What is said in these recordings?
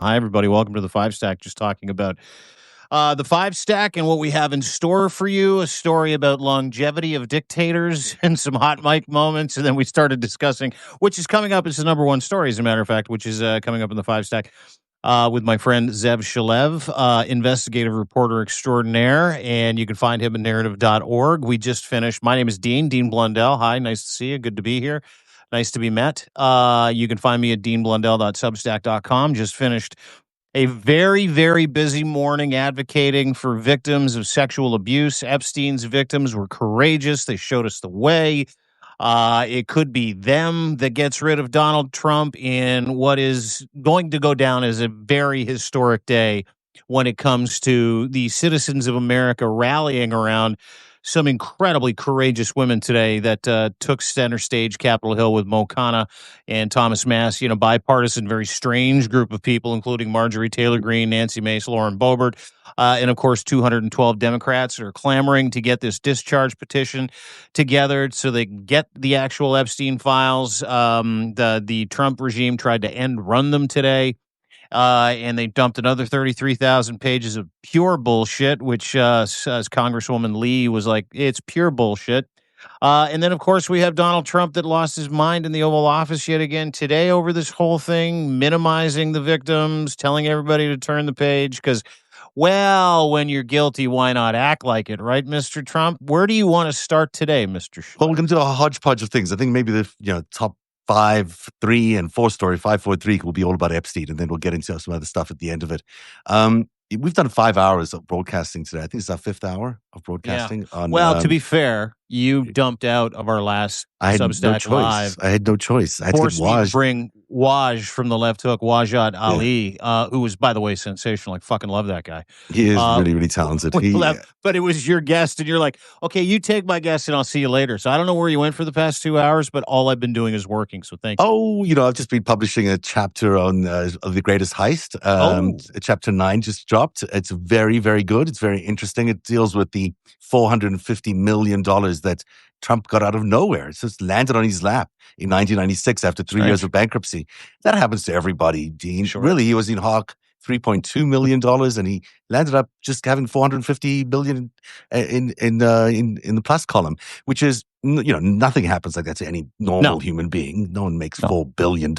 Hi, everybody. Welcome to the FiveStack. Just talking about the FiveStack and what we have in store for you. A story about longevity of dictators and some hot mic moments. And then we started discussing, which is coming up as the number one story, as a matter of fact, which is coming up in the FiveStack with my friend Zev Shalev, investigative reporter extraordinaire. And you can find him at narrative.org. We just finished. My name is Dean Blundell. Hi, nice to see you. Good to be here. Nice to be met. You can find me at deanblundell.substack.com. Just finished a very, very busy morning advocating for victims of sexual abuse. Epstein's victims were courageous. They showed us the way. It could be them that gets rid of Donald Trump in what is going to go down as a very historic day when it comes to the citizens of America rallying around some incredibly courageous women today that took center stage Capitol Hill with Mo Khanna and Thomas Mass, bipartisan, very strange group of people, including Marjorie Taylor Greene, Nancy Mace, Lauren Boebert, and of course, 212 Democrats that are clamoring to get this discharge petition together so they can get the actual Epstein files. The Trump regime tried to run them today. And they dumped another 33,000 pages of pure bullshit, which as Congresswoman Lee was like, it's pure bullshit. And then, of course, we have Donald Trump that lost his mind in the Oval Office yet again today over this whole thing, minimizing the victims, telling everybody to turn the page because, well, when you're guilty, why not act like it, right, Mr. Trump? Where do you want to start today, Mr. Well, we're going to do a hodgepodge of things. I think maybe the top 5, 3, and 4 story, 5, 4, 3 will be all about Epstein, and then we'll get into some other stuff at the end of it. We've done 5 hours of broadcasting today. I think it's our 5th hour of broadcasting. Yeah. Well, to be fair, you dumped out of our last Substack Live. I had no choice. I had forced me to bring Waj from the Left Hook, Wajad Ali, who was, by the way, sensational. I fucking love that guy. He is really, really talented. But it was your guest, and you're like, okay, you take my guest, and I'll see you later. So I don't know where you went for the past 2 hours, but all I've been doing is working. So thank you. I've just been publishing a chapter on of The Greatest Heist. Chapter 9 just dropped. It's very, very good. It's very interesting. It deals with the $450 million that Trump got out of nowhere. It just landed on his lap in 1996 after 3 years of bankruptcy. That happens to everybody, Dean. Sure. Really, he was in Hawk $3.2 million, and he landed up just having $450 billion in the plus column, which is, nothing happens like that to any normal human being. No one makes $4 billion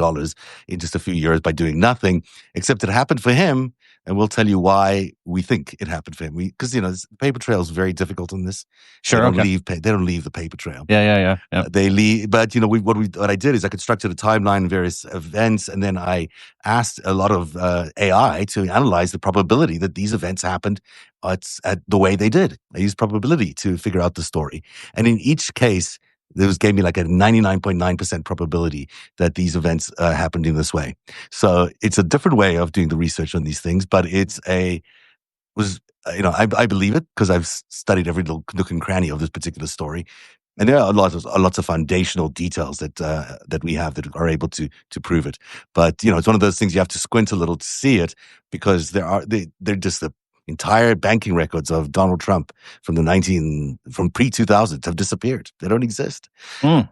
in just a few years by doing nothing, except it happened for him. And we'll tell you why we think it happened for him. Because the paper trail is very difficult on this. Sure, they don't leave the paper trail. Yeah. They leave, but what I did is I constructed a timeline of various events, and then I asked a lot of AI to analyze the probability that these events happened at the way they did. I used probability to figure out the story, and in each case, gave me like a 99.9% probability that these events happened in this way. So it's a different way of doing the research on these things, but I believe it because I've studied every little nook and cranny of this particular story. And there are lots of foundational details that we have that are able to prove it. But, it's one of those things you have to squint a little to see it because they're just the entire banking records of Donald Trump from pre-2000s have disappeared. They don't exist. You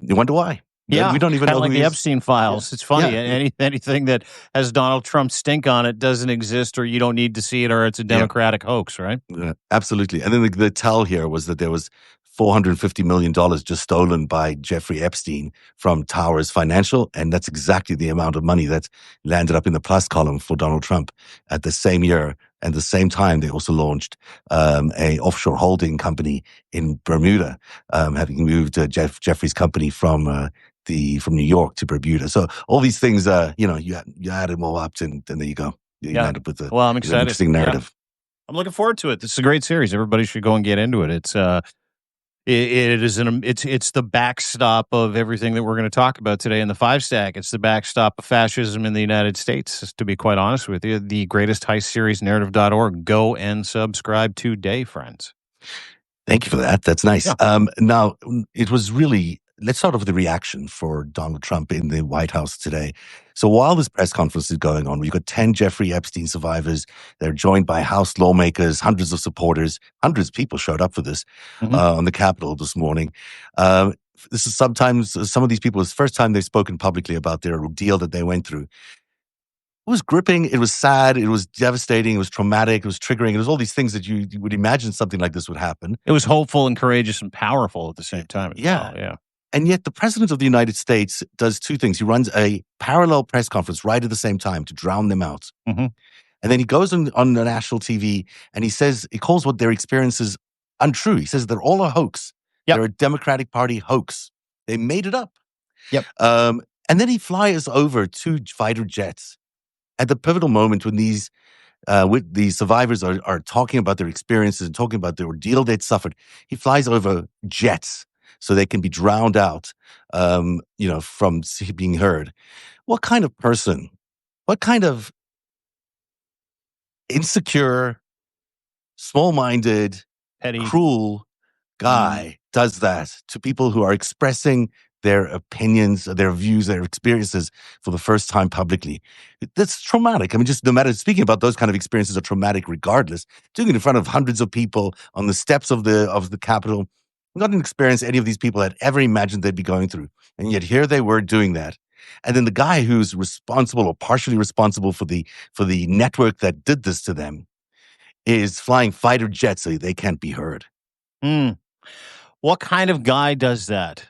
wonder why. Yeah, we don't even know like who the Epstein files. Yeah. It's funny. Yeah. Anything that has Donald Trump's stink on it doesn't exist, or you don't need to see it, or it's a Democratic hoax, right? Yeah, absolutely. And then the tell here was that there was $450 million just stolen by Jeffrey Epstein from Towers Financial, and that's exactly the amount of money that landed up in the plus column for Donald Trump at the same year. And the same time, they also launched a offshore holding company in Bermuda, having moved Jeffrey's company from New York to Bermuda. So all these things, you add them all up, and there you go. You end up with I'm excited. An interesting narrative. Yeah. I'm looking forward to it. This is a great series. Everybody should go and get into it. It's it's the backstop of everything that we're going to talk about today in the FiveStack. It's the backstop of fascism in the United States, to be quite honest with you. The Greatest Heist series, narrative.org. Go and subscribe today, friends. Thank you for that. That's nice. Yeah. Now, it was really... Let's start off with the reaction for Donald Trump in the White House today. So while this press conference is going on, we've got 10 Jeffrey Epstein survivors. They're joined by House lawmakers, hundreds of supporters. Hundreds of people showed up for this on the Capitol this morning. This is sometimes, some of these people, it's the first time they've spoken publicly about their deal that they went through. was gripping. It was sad. It was devastating. It was traumatic. It was triggering. It was all these things that you would imagine something like this would happen. It was hopeful and courageous and powerful at the same time as Yeah. well. Yeah. And yet the president of the United States does two things. He runs a parallel press conference right at the same time to drown them out. Mm-hmm. And then he goes on the national TV and he calls what their experiences untrue. He says they're all a hoax. Yep. They're a Democratic Party hoax. They made it up. Yep. And then he flies over two fighter jets at the pivotal moment when with the survivors are talking about their experiences and talking about the ordeal they'd suffered. He flies over jets so they can be drowned out, from being heard. What kind of person, what kind of insecure, small-minded, Petty. cruel guy does that to people who are expressing their opinions, their views, their experiences for the first time publicly? That's traumatic. I mean, just no matter, speaking about those kind of experiences are traumatic regardless. Doing it in front of hundreds of people on the steps of the Capitol, not an experience any of these people had ever imagined they'd be going through. And yet here they were doing that. And then the guy who's responsible or partially responsible for the network that did this to them is flying fighter jets so they can't be heard. What kind of guy does that?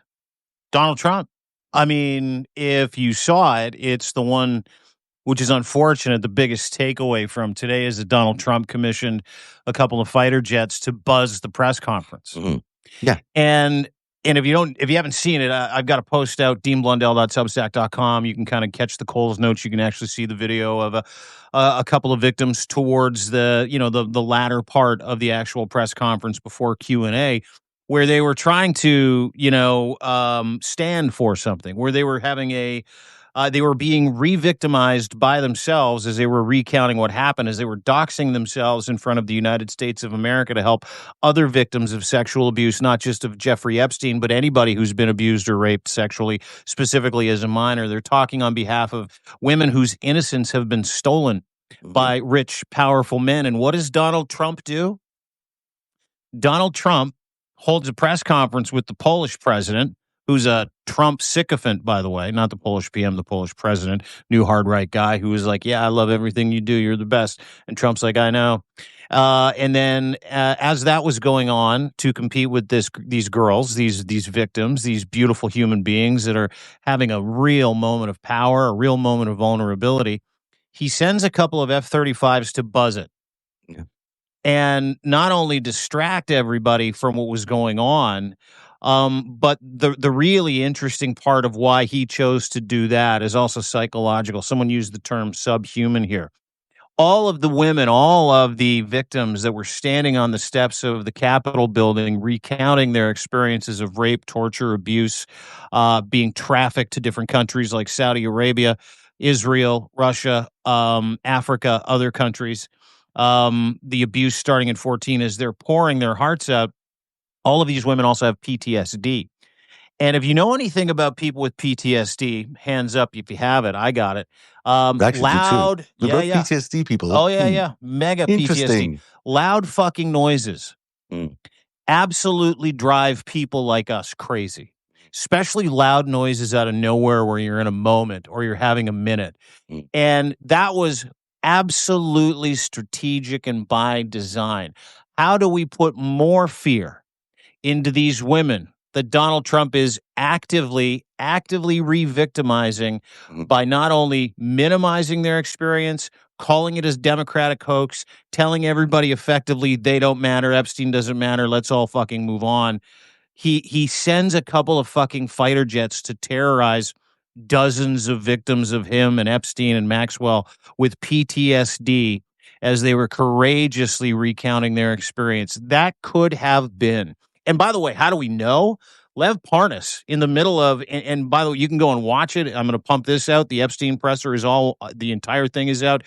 Donald Trump. I mean, if you saw it, it's the one, which is unfortunate. The biggest takeaway from today is that Donald Trump commissioned a couple of fighter jets to buzz the press conference. Mm-hmm. Yeah. And if you haven't seen it, I've got a post out, deanblundell.substack.com. You can kind of catch the Coles notes. You can actually see the video of a couple of victims towards the latter part of the actual press conference before Q&A, where they were trying to, stand for something, where they were having they were being re-victimized by themselves as they were recounting what happened, as they were doxing themselves in front of the United States of America to help other victims of sexual abuse, not just of Jeffrey Epstein, but anybody who's been abused or raped sexually, specifically as a minor. They're talking on behalf of women whose innocence have been stolen by rich, powerful men. And what does Donald Trump do? Donald Trump holds a press conference with the Polish president, who's a Trump sycophant, by the way, not the Polish PM, the Polish president, new hard right guy who was like, yeah, I love everything you do. You're the best. And Trump's like, I know. And then as that was going on to compete with these girls, these victims, these beautiful human beings that are having a real moment of power, a real moment of vulnerability, he sends a couple of F-35s to buzz it. Yeah. And not only distract everybody from what was going on, but the really interesting part of why he chose to do that is also psychological. Someone used the term subhuman here. All of the women, all of the victims that were standing on the steps of the Capitol building, recounting their experiences of rape, torture, abuse, being trafficked to different countries like Saudi Arabia, Israel, Russia, Africa, other countries. The abuse starting at 14 as they're pouring their hearts out. All of these women also have PTSD. And if you know anything about people with PTSD, hands up if you have it. I got it. Loud. We're Yeah, both yeah. PTSD people. Oh, yeah, yeah. Mega PTSD. Loud fucking noises absolutely drive people like us crazy, especially loud noises out of nowhere where you're in a moment or you're having a minute. And that was absolutely strategic and by design. How do we put more fear into these women that Donald Trump is actively re-victimizing by not only minimizing their experience, calling it as Democratic hoax, telling everybody effectively they don't matter, Epstein doesn't matter, let's all fucking move on. He sends a couple of fucking fighter jets to terrorize dozens of victims of him and Epstein and Maxwell with PTSD as they were courageously recounting their experience. That could have been. And by the way, how do we know? Lev Parnas in the middle of, and by the way, you can go and watch it. I'm going to pump this out. The Epstein presser is the entire thing is out.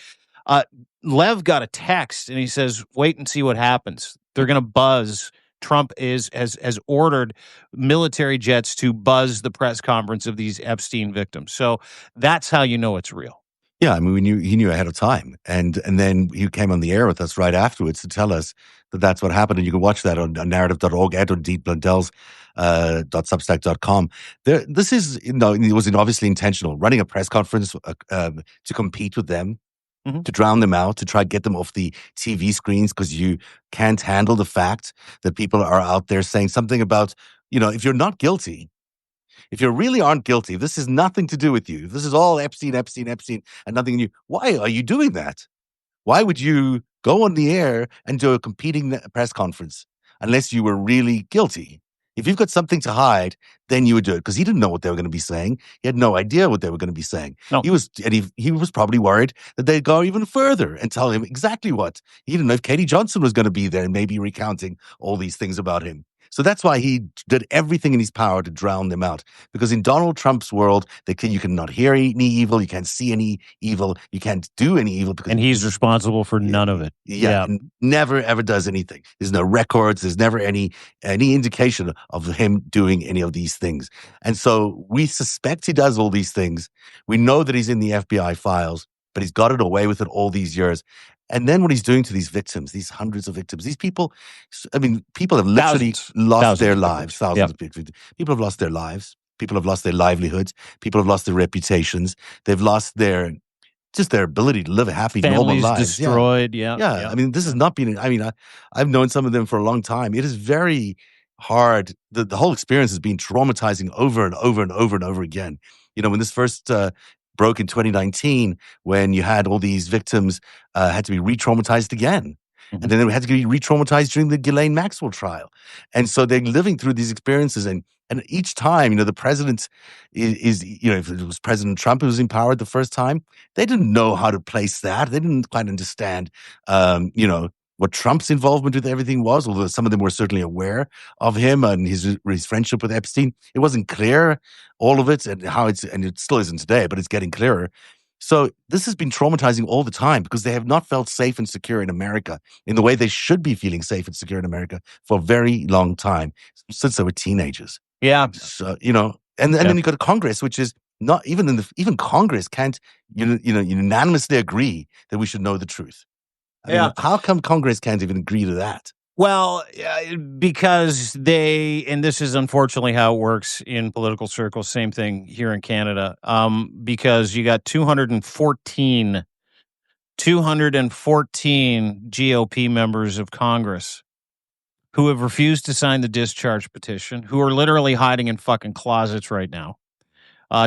Lev got a text and he says, wait and see what happens. They're going to buzz. Trump has ordered military jets to buzz the press conference of these Epstein victims. So that's how you know it's real. Yeah, I mean, he knew ahead of time, and then he came on the air with us right afterwards to tell us that that's what happened. And you can watch that on narrative.org and on Deep Blundell's .substack.com. This is, it was obviously intentional. Running a press conference to compete with them, to drown them out, to try to get them off the TV screens because you can't handle the fact that people are out there saying something about, if you're not guilty, if you really aren't guilty, this has nothing to do with you. This is all Epstein, Epstein, Epstein, and nothing in you. Why are you doing that? Why would you go on the air and do a competing press conference unless you were really guilty? If you've got something to hide, then you would do it because he didn't know what they were going to be saying. He had no idea what they were going to be saying. No. He was probably worried that they'd go even further and tell him exactly what. He didn't know if Katie Johnson was going to be there and maybe recounting all these things about him. So that's why he did everything in his power to drown them out. Because in Donald Trump's world, you cannot hear any evil, you can't see any evil, you can't do any evil. And he's responsible for none of it. Yeah. Never, ever does anything. There's no records. There's never any indication of him doing any of these things. And so we suspect he does all these things. We know that he's in the FBI files, but he's got it away with it all these years. And then what he's doing to these victims, these hundreds of victims, these people, people have literally lost their lives. Thousands of victims. People have lost their lives. People have lost their livelihoods. People have lost their reputations. They've lost their ability to live a happy, normal lives. Families destroyed. Yeah. This has not been, I've known some of them for a long time. It is very hard. The whole experience has been traumatizing over and over and over and over again. When this first broke in 2019, when you had all these victims had to be re-traumatized again. And then they had to be re-traumatized during the Ghislaine Maxwell trial. And so they're living through these experiences. And each time, the president is if it was President Trump who was in power the first time, they didn't know how to place that. They didn't quite understand, what Trump's involvement with everything was, although some of them were certainly aware of him and his friendship with Epstein. It wasn't clear, all of it, and it still isn't today, but it's getting clearer. So this has been traumatizing all the time because they have not felt safe and secure in America in the way they should be feeling safe and secure in America for a very long time, since they were teenagers. Yeah. So, and then you've got a Congress, which is not even Congress can't, unanimously agree that we should know the truth. How come Congress can't even agree to that? Well, because and this is unfortunately how it works in political circles, same thing here in Canada, because you got 214 GOP members of Congress who have refused to sign the discharge petition, who are literally hiding in fucking closets right now,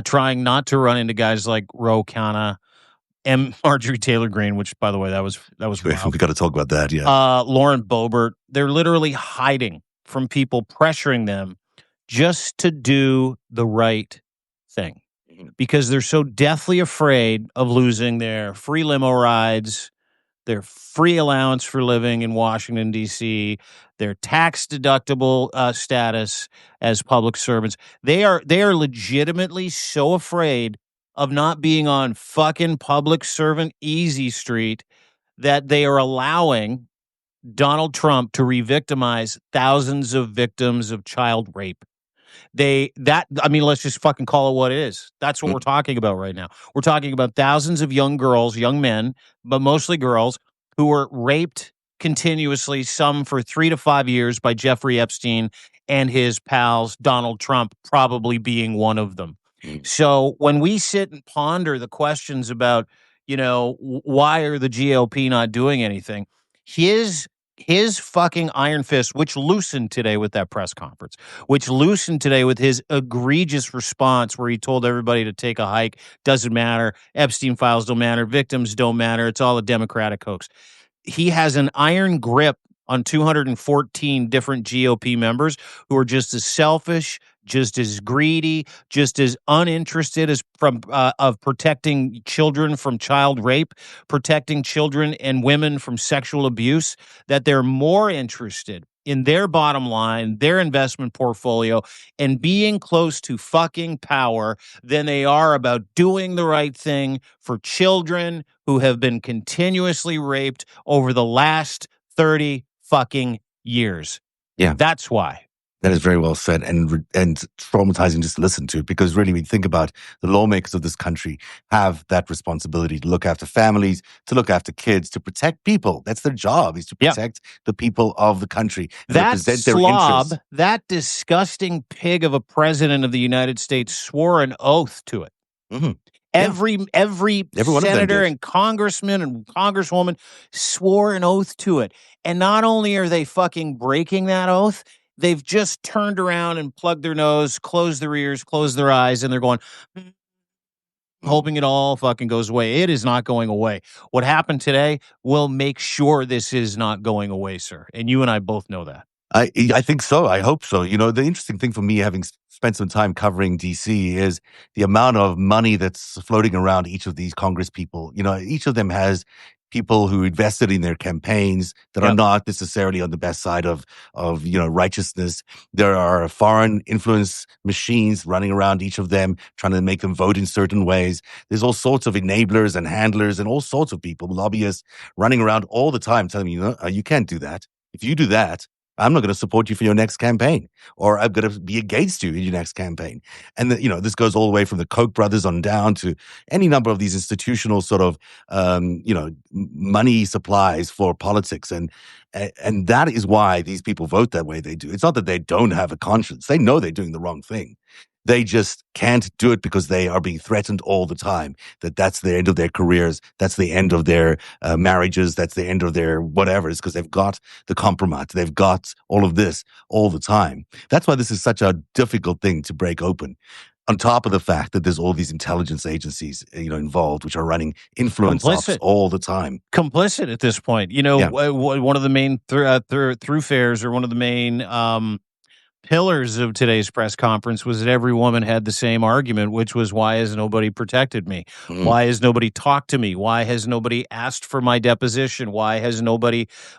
trying not to run into guys like Ro Khanna, Marjorie Taylor Greene, which, by the way, that was wild. We got to talk about that. Yeah, Lauren Boebert. They're literally hiding from people pressuring them just to do the right thing because they're so deathly afraid of losing their free limo rides, their free allowance for living in Washington, D.C., their tax deductible status as public servants. They are legitimately so afraid of not being on fucking public servant easy street that they are allowing Donald Trump to re-victimize thousands of victims of child rape. Let's just fucking call it what it is. That's what we're talking about right now. We're talking about thousands of young girls, young men, but mostly girls who were raped continuously, some for 3 to 5 years by Jeffrey Epstein and his pals, Donald Trump probably being one of them. So when we sit and ponder the questions about, why are the GOP not doing anything, his fucking iron fist, which loosened today with that press conference, which loosened today with his egregious response where he told everybody to take a hike, doesn't matter, Epstein files don't matter, victims don't matter, it's all a Democratic hoax. He has an iron grip on 214 different GOP members who are just as selfish, just as greedy, just as uninterested as of protecting children from child rape, protecting children and women from sexual abuse, that they're more interested in their bottom line, their investment portfolio, and being close to fucking power than they are about doing the right thing for children who have been continuously raped over the last 30 fucking years. Yeah. That's why. That is very well said and traumatizing just to listen to, because really, we think about the lawmakers of this country have that responsibility to look after families, to look after kids, to protect people. That's their job, is to Yeah. protect the people of the country and That represent their interests. slob, that disgusting pig of a president of the United States swore an oath to it. Hmm. Yeah, Every every one of them senator did. and congressman and congresswoman swore an oath to it. And not only are they fucking breaking that oath, they've just turned around and plugged their nose, closed their ears, closed their eyes, and they're going, Mm. hoping it all fucking goes away. It is not going away. What happened today will make sure this is not going away, sir. And you and I both know that. I think so. I hope so. You know, the interesting thing for me, having spent some time covering DC, is the amount of money that's floating around each of these Congress people. You know, each of them has people who invested in their campaigns that are Yep. not necessarily on the best side of righteousness. There are foreign influence machines running around each of them, trying to make them vote in certain ways. There's all sorts of enablers and handlers and all sorts of people, lobbyists, running around all the time telling me, you can't do that. If you do that, I'm not going to support you for your next campaign, or I'm going to be against you in your next campaign. And this goes all the way from the Koch brothers on down to any number of these institutional sort of, money supplies for politics. And that is why these people vote that way they do. It's not that they don't have a conscience. They know they're doing the wrong thing. They just can't do it because they are being threatened all the time. That's the end of their careers. That's the end of their marriages. That's the end of their whatever. It's because they've got the compromise. They've got all of this all the time. That's why this is such a difficult thing to break open. On top of the fact that there's all these intelligence agencies, involved, which are running influence ops Complicit. all the time. Complicit at this point. Yeah. One of the main thoroughfares, or one of the main pillars of today's press conference, was that every woman had the same argument, which was, why has nobody protected me? Mhm. Why has nobody talked to me? Why has nobody asked for my deposition? Why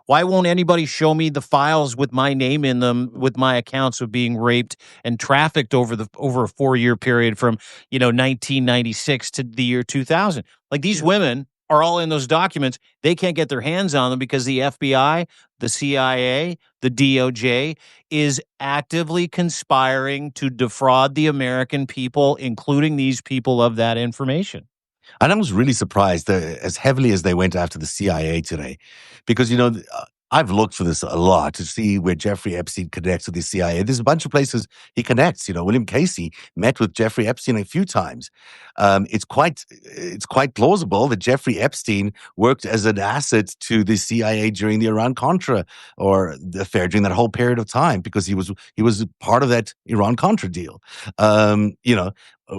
won't anybody show me the files with my name in them, with my accounts of being raped and trafficked over a 4-year period from, 1996 to the year 2000? Like, these Yeah. women are all in those documents. They can't get their hands on them because the FBI, the CIA, the DOJ is actively conspiring to defraud the American people, including these people, of that information. And I was really surprised that as heavily as they went after the CIA today, because, I've looked for this a lot to see where Jeffrey Epstein connects with the CIA. There's a bunch of places he connects. William Casey met with Jeffrey Epstein a few times. It's quite plausible that Jeffrey Epstein worked as an asset to the CIA during the Iran-Contra or the affair during that whole period of time, because he was part of that Iran-Contra deal.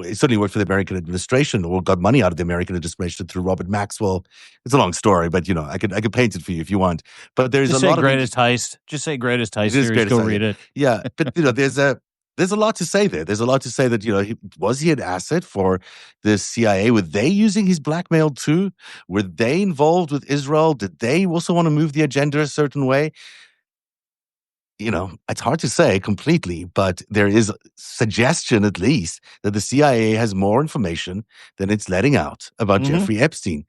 He certainly worked for the American administration, or got money out of the American administration through Robert Maxwell. It's a long story, but I could paint it for you if you want. But there's Just a say lot of greatest heist. Just say greatest it heist is series. greatest Go idea. read it. Yeah, but there's a lot to say there. There's a lot to say that was he an asset for the CIA? Were they using his blackmail too? Were they involved with Israel? Did they also want to move the agenda a certain way? It's hard to say completely, but there is suggestion, at least, that the CIA has more information than it's letting out about Mhm. Jeffrey Epstein.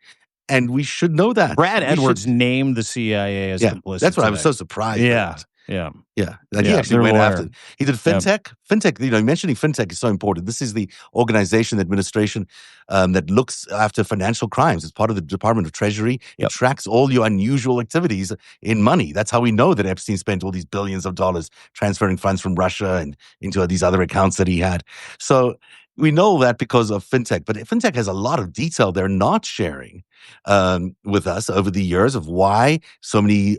And we should know that. Brad We should. Edwards named the CIA as Yeah, that's complicit what I was today. so surprised Yeah, at. yeah, Yeah, like he yeah. actually Their went lawyer. after. He did Yeah. fintech. Fintech, mentioning fintech is so important. This is the organization, administration that looks after financial crimes. It's part of the Department of Treasury. It Yep. tracks all your unusual activities in money. That's how we know that Epstein spent all these billions of dollars transferring funds from Russia and into these other accounts that he had. So we know that because of fintech. But fintech has a lot of detail they're not sharing with us over the years of why so many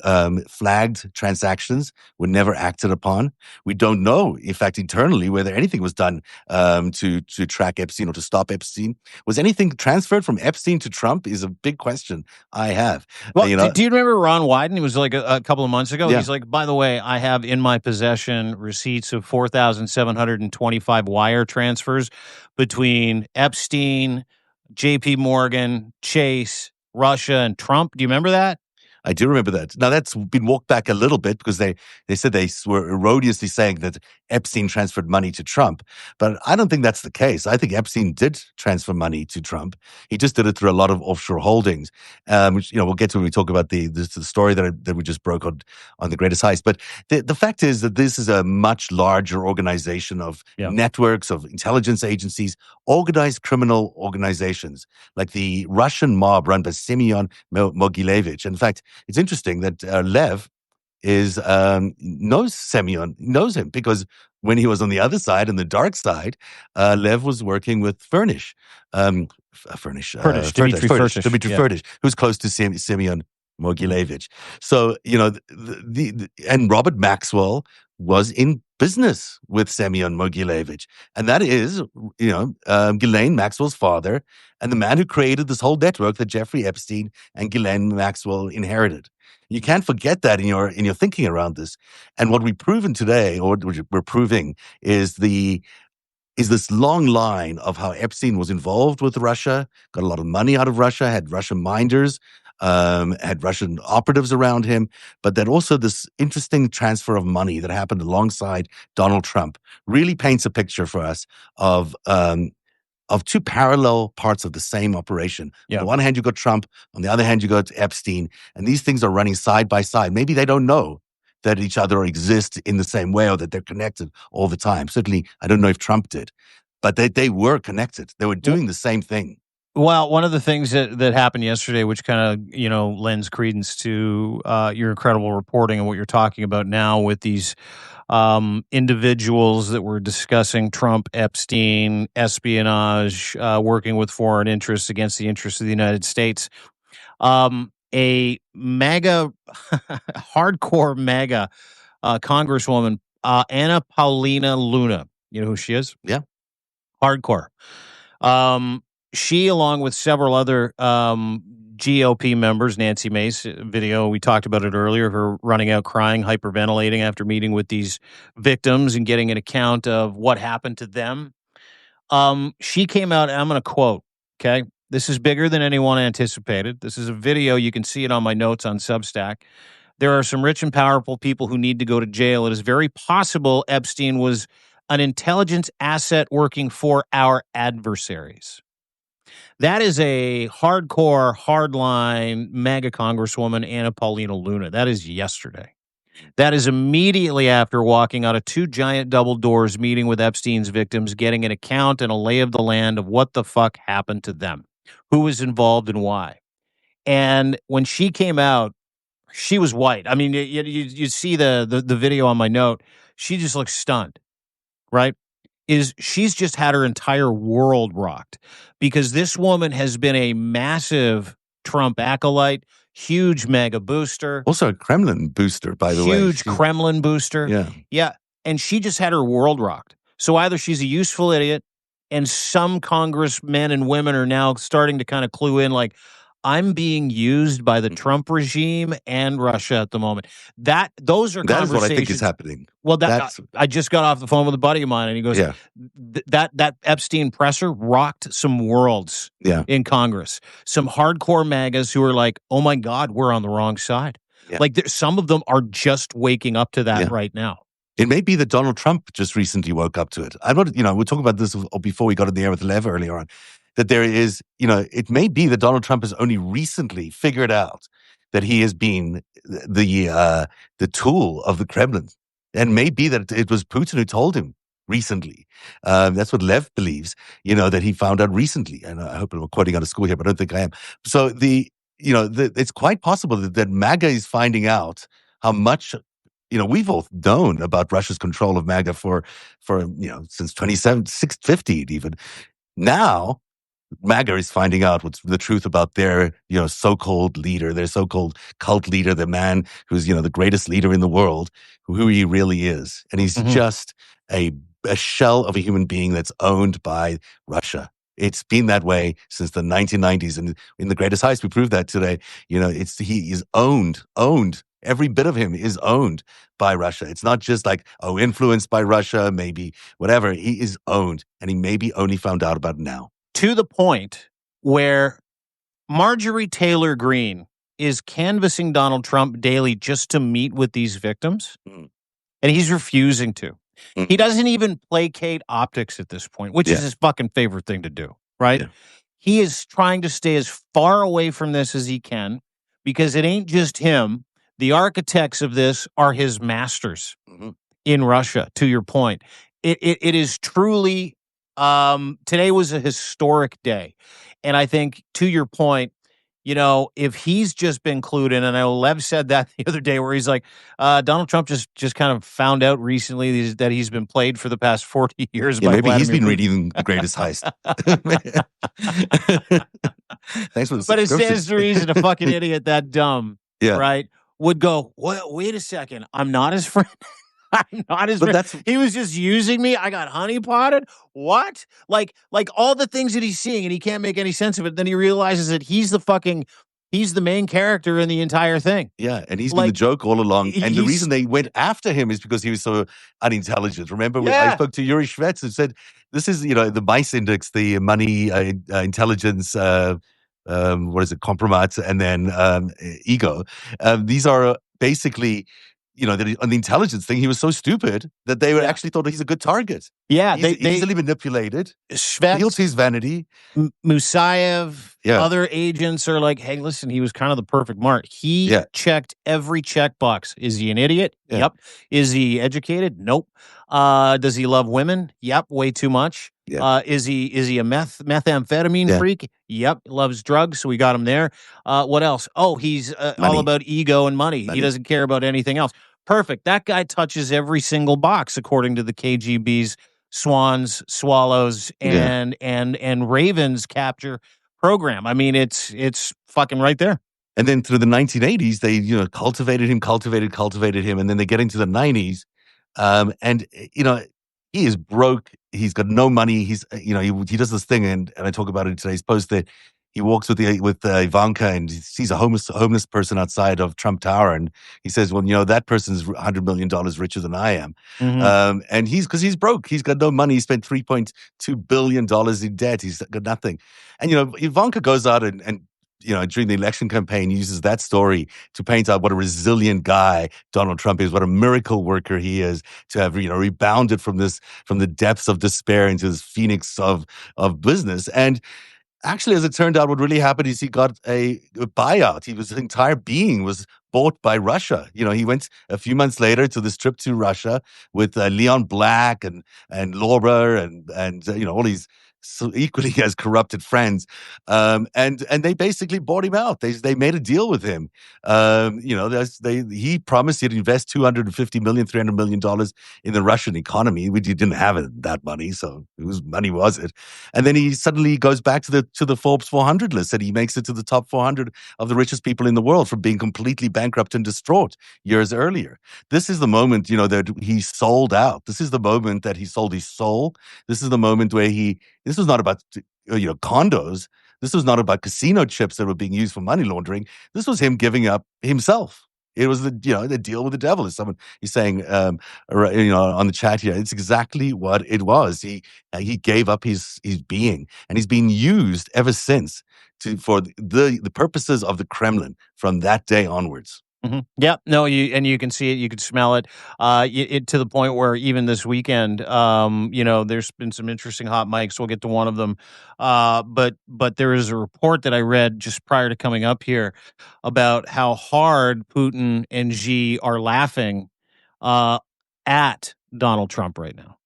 flagged transactions were never acted upon. We don't know, in fact, internally, whether anything was done to track Epstein or to stop Epstein. Was anything transferred from Epstein to Trump? Is a big question I have. Well, do you remember Ron Wyden? It was like a couple of months ago. Yeah. He's like, by the way, I have in my possession receipts of 4,725 wire transfers between Epstein, J.P. Morgan, Chase, Russia, and Trump. Do you remember that? I do remember that. Now that's been walked back a little bit because they said they were erroneously saying that Epstein transferred money to Trump, but I don't think that's the case. I think Epstein did transfer money to Trump. He just did it through a lot of offshore holdings, which we'll get to when we talk about the story that we just broke on the Greatest Heist. But the fact is that this is a much larger organization of networks of intelligence agencies, organized criminal organizations like the Russian mob run by Semyon Mogilevich. In fact, it's interesting that Lev knows Semyon, knows him because when he was on the other side, on the dark side, Lev was working with Furnish, Dmitry Furtish. Dmitry Furtish, who's close to Semyon Mogilevich. So, and Robert Maxwell was in business with Semyon Mogilevich. And that is, Ghislaine Maxwell's father and the man who created this whole network that Jeffrey Epstein and Ghislaine Maxwell inherited. You can't forget that in your thinking around this. And what we've proven today, or what we're proving, is this long line of how Epstein was involved with Russia, got a lot of money out of Russia, had Russian minders, had Russian operatives around him, but that also this interesting transfer of money that happened alongside Donald Trump really paints a picture for us of two parallel parts of the same operation. Yeah. On the one hand, you got Trump. On the other hand, you got Epstein. And these things are running side by side. Maybe they don't know that each other exist in the same way or that they're connected all the time. Certainly, I don't know if Trump did, but they were connected. They were doing the same thing. Well, one of the things that happened yesterday, which kind of, lends credence to your incredible reporting and what you're talking about now with these individuals that were discussing Trump, Epstein, espionage, working with foreign interests against the interests of the United States. A MAGA, hardcore MAGA Congresswoman, Anna Paulina Luna. You know who she is? Yeah. Hardcore. She, along with several other GOP members, Nancy Mace video, we talked about it earlier, her running out crying, hyperventilating after meeting with these victims and getting an account of what happened to them. She came out, and I'm going to quote, okay? This is bigger than anyone anticipated. This is a video. You can see it on my notes on Substack. There are some rich and powerful people who need to go to jail. It is very possible Epstein was an intelligence asset working for our adversaries. That is a hardcore, hardline MAGA Congresswoman, Anna Paulina Luna. That is yesterday. That is immediately after walking out of two giant double doors, meeting with Epstein's victims, getting an account and a lay of the land of what the fuck happened to them, who was involved and why. And when she came out, she was white. I mean, you see the video on my note. She just looks stunned, right? She's just had her entire world rocked because this woman has been a massive Trump acolyte, huge mega booster. Also a Kremlin booster, by the way. Huge Kremlin booster. Yeah. Yeah. And she just had her world rocked. So either she's a useful idiot and some congressmen and women are now starting to kind of clue in like, I'm being used by the Trump regime and Russia at the moment. Those are that conversations. Is what I think is happening. Well, I just got off the phone with a buddy of mine, and he goes, that Epstein presser rocked some worlds in Congress. Some hardcore MAGAs who are like, oh, my God, we're on the wrong side. Yeah. Like some of them are just waking up to that right now. It may be that Donald Trump just recently woke up to it. I'm not, we're talking about this before we got in the air with Lev earlier on. That there is, it may be that Donald Trump has only recently figured out that he has been the tool of the Kremlin. And maybe that it was Putin who told him recently. That's what Lev believes, that he found out recently. And I hope I'm quoting out of school here, but I don't think I am. So it's quite possible that MAGA is finding out how much, we've all known about Russia's control of MAGA for since 650 even. Now, MAGA is finding out what's the truth about their, so-called leader, their so-called cult leader, the man who's, the greatest leader in the world, who he really is. And he's just a shell of a human being that's owned by Russia. It's been that way since the 1990s. And in The Greatest Heist, we proved that today. He is owned. Every bit of him is owned by Russia. It's not just like, influenced by Russia, maybe whatever. He is owned. And he maybe only found out about it now. To the point where Marjorie Taylor Greene is canvassing Donald Trump daily just to meet with these victims, Mhm. and he's refusing to. He Mhm. doesn't even placate optics at this point, which is Yeah. his fucking favorite thing to do, right? Yeah. He is trying to stay as far away from this as he can because it ain't just him. The architects of this are his masters Mhm. in Russia, to your point. It is truly today was a historic day. And I think to your point, if he's just been clued in, and I know Lev said that the other day where he's like, Donald Trump just kind of found out recently that he's been played for the past 40 years Yeah, by maybe he's Vladimir been Putin. reading The Greatest Heist. Thanks for the But it subscription. stands to reason a fucking idiot that dumb, Yeah, right, would go, wait a second, I'm not his friend. I'm not his but friend. that's He was just using me. I got honeypotted. What? Like all the things that he's seeing, and he can't make any sense of it. Then he realizes that he's the main character in the entire thing. yeah, and he's been the Like joke all along. And the he's reason they went after him is because he was so unintelligent. Remember, I yeah, spoke to Yuri Shvets and said, "This is the MICE index, the money intelligence." What is it? Compromise, and then ego. These are basically, on the intelligence thing, he was so stupid that they yeah, actually thought he's a good target. yeah. He's They easily manipulated, appeals to Schvetz, his vanity. Musayev, Yeah, other agents are like, hey, listen, he was kind of the perfect mark. He yeah, checked every checkbox. Is he an idiot? yeah, Yep. Is he educated? Nope. Does he love women? Yep, way too much. yeah, Is he a methamphetamine yeah. freak? Yep, loves drugs, so we got him there. What else? Oh, he's all Money, about ego and money. He money. doesn't care about anything else. Perfect. That guy touches every single box according to the KGB's swans, swallows, Yeah. and ravens capture program. I mean, it's fucking right there. And then through the 1980s, they, cultivated him. And then they get into the 90s. And, he is broke. He's got no money. He does this thing. And I talk about it in today's post that he walks with Ivanka and he sees a homeless person outside of Trump Tower. And he says, well, that person's $100 million richer than I am. Mhm. And because he's broke, he's got no money. He spent $3.2 billion in debt. He's got nothing. And, Ivanka goes out and during the election campaign, uses that story to paint out what a resilient guy Donald Trump is, what a miracle worker he is to have, rebounded from the depths of despair into this phoenix of business. And actually, as it turned out, what really happened is he got a buyout. His entire being was bought by Russia. He went a few months later to this trip to Russia with Leon Black and Laura and all these so equally as corrupted friends, and they basically bought him out. They made a deal with him. He promised he'd invest $300 million in the Russian economy. We didn't have that money, so whose money was it? And then he suddenly goes back to the Forbes 400 list, and he makes it to the top 400 of the richest people in the world from being completely bankrupt and distraught years earlier. This is the moment, that he sold out. This is the moment that he sold his soul. This is the moment where this was not about condos. This was not about casino chips that were being used for money laundering. This was him giving up himself. It was the deal with the devil, as someone is saying, on the chat here. It's exactly what it was. He gave up his being, and he's been used ever since for the purposes of the Kremlin from that day onwards. Mhm. Yep. No, you can see it, you can smell it. To the point where even this weekend, there's been some interesting hot mics. We'll get to one of them. But there is a report that I read just prior to coming up here about how hard Putin and Xi are laughing uh, at Donald Trump right now.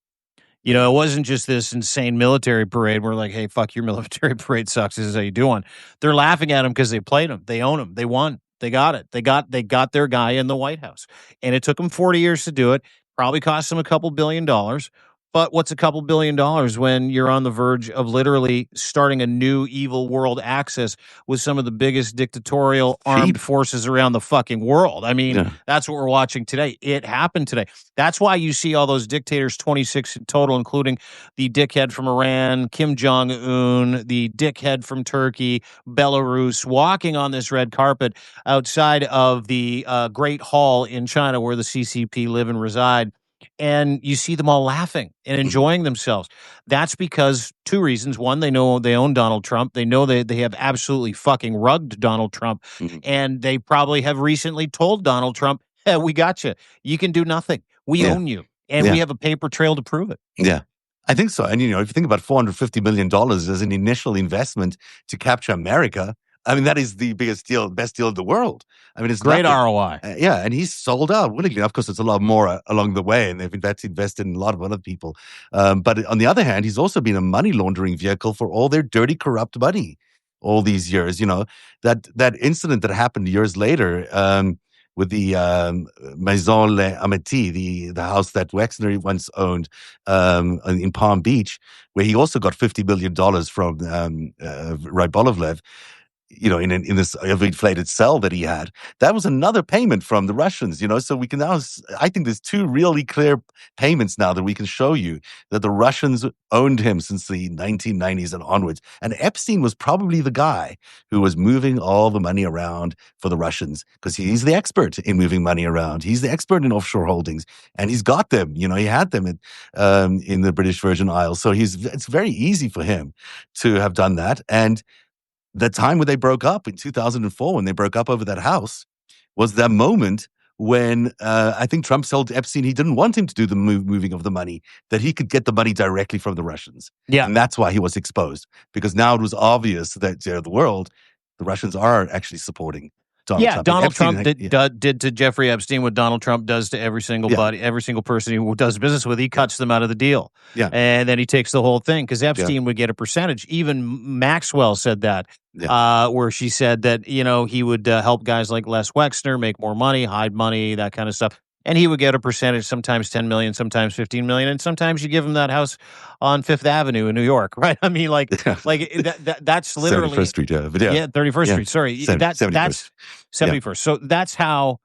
It wasn't just this insane military parade. We're like, hey, fuck your military parade sucks. This is how you do one. They're laughing at him because they played him. They own him. They won. They got it. They got their guy in the White House. And it took them 40 years to do it. Probably cost them a couple $1 billion. But what's a couple $1 billion when you're on the verge of literally starting a new evil world axis with some of the biggest dictatorial Cheap. armed forces around the fucking world? I mean, Yeah. that's what we're watching today. It happened today. That's why you see all those dictators, 26 in total, including the dickhead from Iran, Kim Jong-un, the dickhead from Turkey, Belarus, walking on this red carpet outside of the Great Hall in China where the CCP live and reside. and you see them all laughing and Mhm. enjoying themselves. That's because two reasons. One, they know they own Donald Trump. They know they have absolutely fucking rugged Donald Trump. Mhm. And they probably have recently told Donald Trump, hey, we got you. You can do nothing. We Yeah. own you. And we Yeah. have a paper trail to prove it. Yeah. I think so. And, if you think about $450 million as an initial investment to capture America, I mean, that is the biggest deal, best deal in the world. I mean, it's Great nothing. ROI. Yeah. And he's sold out willingly. Of course, it's a lot more along the way, and they've invested in a lot of other people. But on the other hand, he's also been a money laundering vehicle for all their dirty, corrupt money all these years. That incident that happened years later, with the Maison Les Amitiés, the house that Wexner once owned in Palm Beach, where he also got $50 million from Rybolovlev, in this inflated cell that he had. That was another payment from the Russians, so we can now, I think there's two really clear payments now that we can show you that the Russians owned him since the 1990s and onwards. And Epstein was probably the guy who was moving all the money around for the Russians, because he's the expert in moving money around. He's the expert in offshore holdings, and he's got them, he had them in the British Virgin Isles. So it's very easy for him to have done that. And the time when they broke up in 2004, when they broke up over that house, was that moment when I think Trump told Epstein he didn't want him to do the moving of the money, that he could get the money directly from the Russians. Yeah. And that's why he was exposed, because now it was obvious that the Russians are actually supporting Donald Trump. Donald Epstein, Trump did to Jeffrey Epstein what Donald Trump does to every single every single person he does business with. He cuts them out of the deal. Yeah. And then he takes the whole thing, because Epstein would get a percentage. Even Maxwell said that, where she said that, he would help guys like Les Wexner make more money, hide money, that kind of stuff. And he would get a percentage, sometimes 10 million, sometimes 15 million. And sometimes you give him that house on Fifth Avenue in New York, right? I mean, that's literally 71st Street, but 31st Street. Sorry, that's 71st. So that's how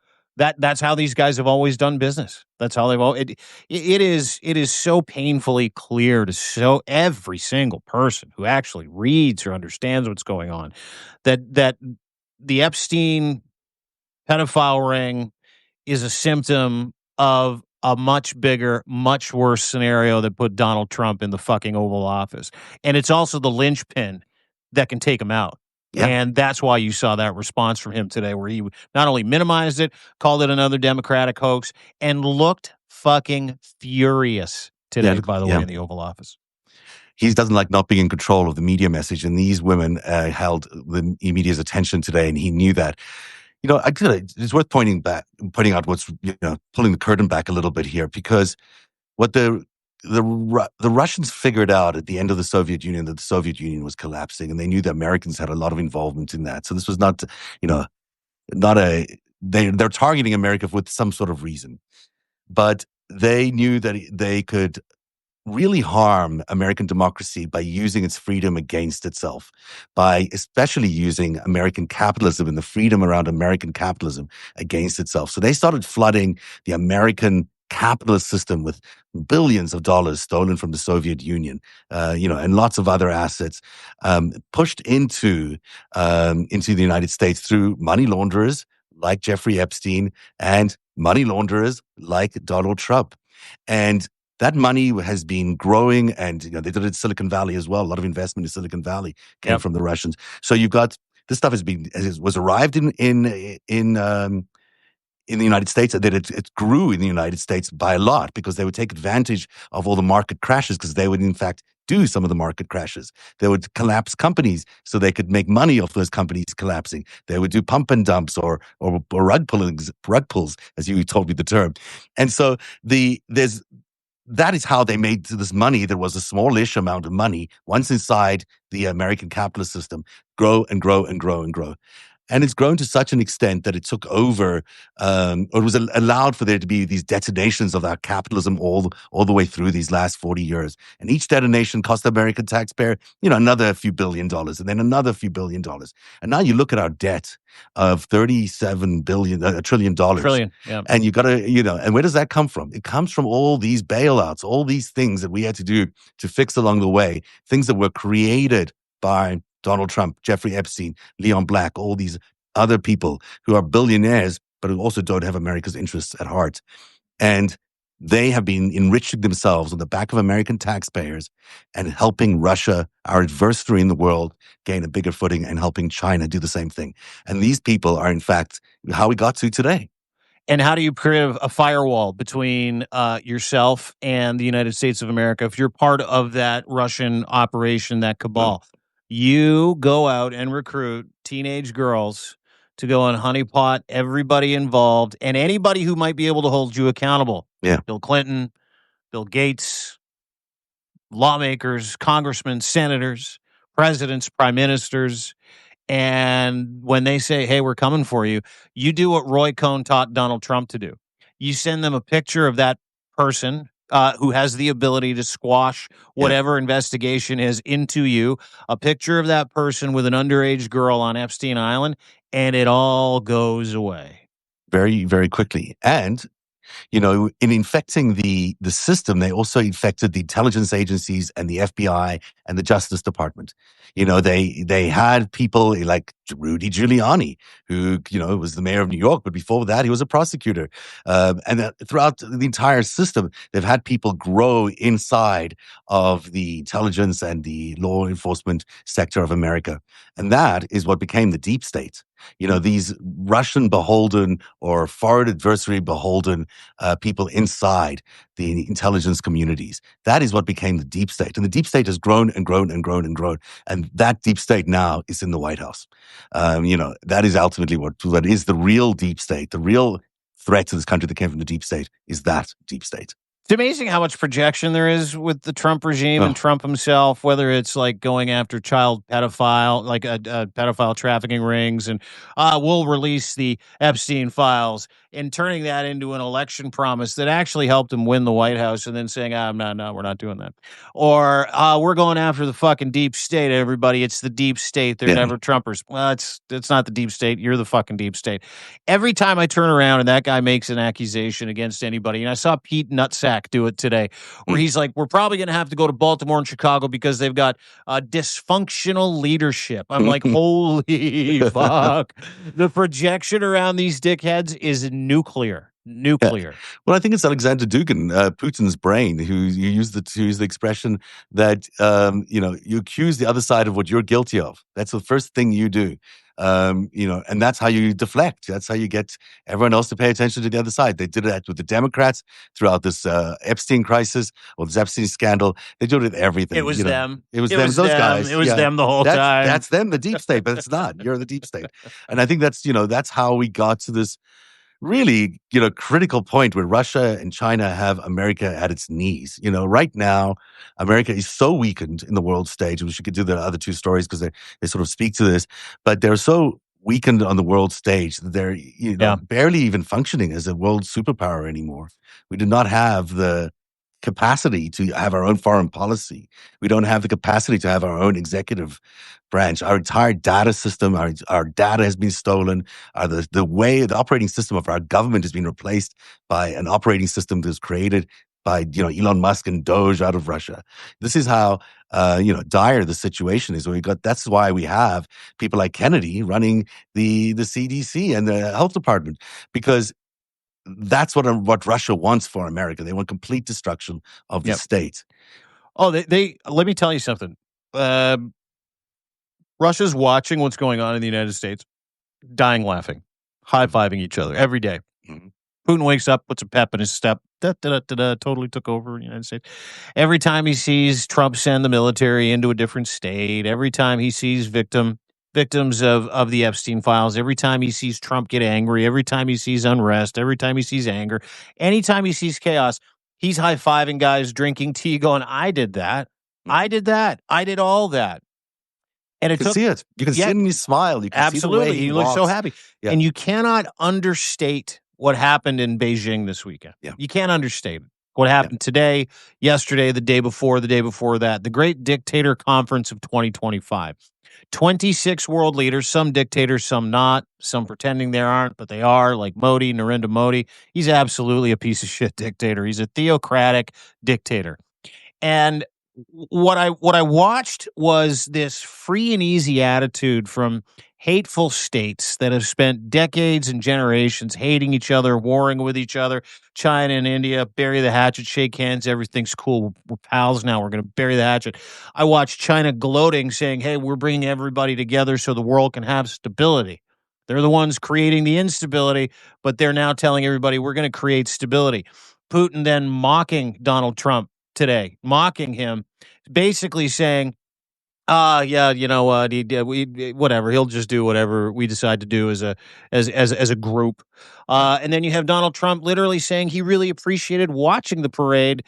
these guys have always done business. That's how they've always. It is so painfully clear to every single person who actually reads or understands what's going on that the Epstein pedophile ring is a symptom of a much bigger, much worse scenario that put Donald Trump in the fucking Oval Office. And it's also the linchpin that can take him out. Yeah. And that's why you saw that response from him today, where he not only minimized it, called it another Democratic hoax, and looked fucking furious today, by the way, in the Oval Office. He doesn't like not being in control of the media message. And these women held the media's attention today, and he knew that. It's worth pointing out what's, pulling the curtain back a little bit here, because what the Russians figured out at the end of the Soviet Union, that the Soviet Union was collapsing, and they knew the Americans had a lot of involvement in that. So this was not, they're targeting America with some sort of reason, but they knew that they could really harm American democracy by using its freedom against itself, by especially using American capitalism and the freedom around American capitalism against itself. So they started flooding the American capitalist system with billions of dollars stolen from the Soviet Union, and lots of other assets, pushed into the United States through money launderers like Jeffrey Epstein and money launderers like Donald Trump. And that money has been growing, and they did it in Silicon Valley as well. A lot of investment in Silicon Valley came from the Russians. So you've got this stuff was arrived in the United States, that it grew in the United States by a lot, because they would take advantage of all the market crashes, because they would in fact do some of the market crashes. They would collapse companies so they could make money off those companies collapsing. They would do pump and dumps or rug pulls, as you told me the term. And so that is how they made this money. There was a smallish amount of money once inside the American capitalist system, grow and grow and grow and grow. And it's grown to such an extent that it took over, or it was allowed for there to be these detonations of that capitalism all the way through these last 40 years. And each detonation cost the American taxpayer, another few $1 billion, and then another few $1 billion. And now you look at our debt of $37 billion, $1 trillion. Trillion, yeah. And you got to, and where does that come from? It comes from all these bailouts, all these things that we had to do to fix along the way, things that were created by Donald Trump, Jeffrey Epstein, Leon Black, all these other people who are billionaires, but who also don't have America's interests at heart. And They have been enriching themselves on the back of American taxpayers and helping Russia, our adversary in the world, gain a bigger footing and helping China do the same thing. And these people are, in fact, how we got to today. And how do you create a firewall between yourself and the United States of America? If you're part of that Russian operation, that Mm, cabal, you go out and recruit teenage girls to go and honeypot everybody involved and anybody who might be able to hold you accountable. yeah, Bill Clinton, Bill Gates, lawmakers, congressmen, senators, presidents, prime ministers. And when they say, hey, we're coming for you, you do what Roy Cohn taught Donald Trump to do. You send them a picture of that person who has the ability to squash yeah. whatever investigation is into you, a picture of that person with an underage girl on Epstein Island, and it all goes away. Very, very quickly. And in infecting the system, they also infected the intelligence agencies and the FBI and the Justice Department. They had people like Rudy Giuliani, who was the mayor of New York, but before that he was a prosecutor. And throughout the entire system, they've had people grow inside of the intelligence and the law enforcement sector of America, and that is what became the deep state. These Russian beholden or foreign adversary beholden people inside the intelligence communities. That is what became the deep state. And the deep state has grown and grown and grown and grown. And that deep state now is in the White House. That is ultimately what is the real deep state. The real threat to this country that came from the deep state is that deep state. It's amazing how much projection there is with the Trump regime and Oh, Trump himself, whether it's like going after child pedophile, like pedophile trafficking rings, and we'll release the Epstein files and turning that into an election promise that actually helped him win the White House and then saying, no, we're not doing that. Or we're going after the fucking deep state, everybody. It's the deep state. They're yeah. never Trumpers. Well, it's not the deep state. You're the fucking deep state. Every time I turn around and that guy makes an accusation against anybody, and I saw Pete Nutsack do it today, where Mm. he's like, we're probably going to have to go to Baltimore and Chicago because they've got dysfunctional leadership. I'm like, holy fuck. The projection around these dickheads is nuclear. Yeah. Nuclear. Well, I think it's Alexander Dugin, Putin's brain, who you use the expression that you accuse the other side of what you're guilty of. That's the first thing you do. And that's how you deflect. That's how you get everyone else to pay attention to the other side. They did that with the Democrats throughout this Epstein crisis or this Epstein scandal. They do it with everything. It was them. It was them. Those guys. It was Yeah. them the whole time. That's them, the deep state, but it's not. You're the deep state. And I think that's how we got to this really, critical point where Russia and China have America at its knees. Right now, America is so weakened in the world stage. We should get to the other two stories because they sort of speak to this, but they're so weakened on the world stage that they're, barely even functioning as a world superpower anymore. We do not have the capacity to have our own foreign policy. We don't have the capacity to have our own executive branch. Our entire data system, our data has been stolen. The operating system of our government has been replaced by an operating system that's created by Elon Musk and Doge out of Russia. This is how dire the situation is. That's why we have people like Kennedy running the CDC and the health department, because that's what Russia wants for America. They want complete destruction of the state. Oh, they let me tell you something. Russia's watching what's going on in the United States, dying laughing, high-fiving each other every day. Mhm. Putin wakes up, puts a pep in his step, totally took over the United States. Every time he sees Trump send the military into a different state, every time he sees victims of the Epstein files, every time he sees Trump get angry, every time he sees unrest, every time he sees anger, anytime he sees chaos, he's high-fiving guys, drinking tea, going, I did that. I did that. I did all that. And You can see it. You can see it in his smile. You can see the way absolutely. he looks so walks. happy. Yeah. And you cannot understate what happened in Beijing this weekend. Yeah. You can't understate it. What happened today, yesterday, the day before that, the Great Dictator Conference of 2025. 26 world leaders, some dictators, some not, some pretending they aren't, but they are, like Modi, Narendra Modi. He's absolutely a piece of shit dictator. He's a theocratic dictator. And what I watched was this free and easy attitude from hateful states that have spent decades and generations hating each other, warring with each other. China and India bury the hatchet, shake hands, everything's cool. We're pals now. We're going to bury the hatchet. I watched China gloating, saying, "Hey, we're bringing everybody together so the world can have stability." They're the ones creating the instability, but they're now telling everybody we're going to create stability. Putin then mocking Donald Trump today, mocking him, basically saying, yeah, you know what? Whatever. He'll just do whatever we decide to do as a group. And then you have Donald Trump literally saying he really appreciated watching the parade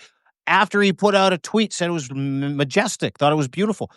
after he put out a tweet, said it was majestic, thought it was beautiful.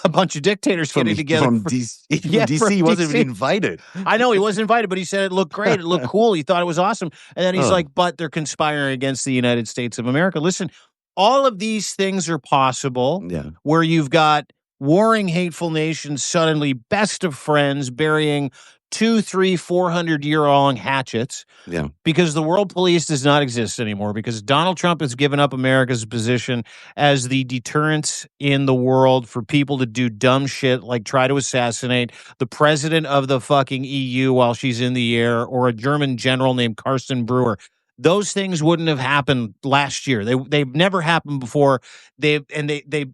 A bunch of dictators from getting together from for, DC, from yeah, from DC. He wasn't even DC. invited. I know he wasn't invited, but he said it looked great. It looked cool. He thought it was awesome. And then he's Oh, like, but they're conspiring against the United States of America. Listen, all of these things are possible yeah, where you've got warring, hateful nations suddenly best of friends burying 2, 3, 400 year long hatchets yeah. because the world police does not exist anymore because Donald Trump has given up America's position as the deterrence in the world for people to do dumb shit like try to assassinate the president of the fucking EU while she's in the air or a German general named Carsten Brewer. Those things wouldn't have happened last year. They've never happened before. They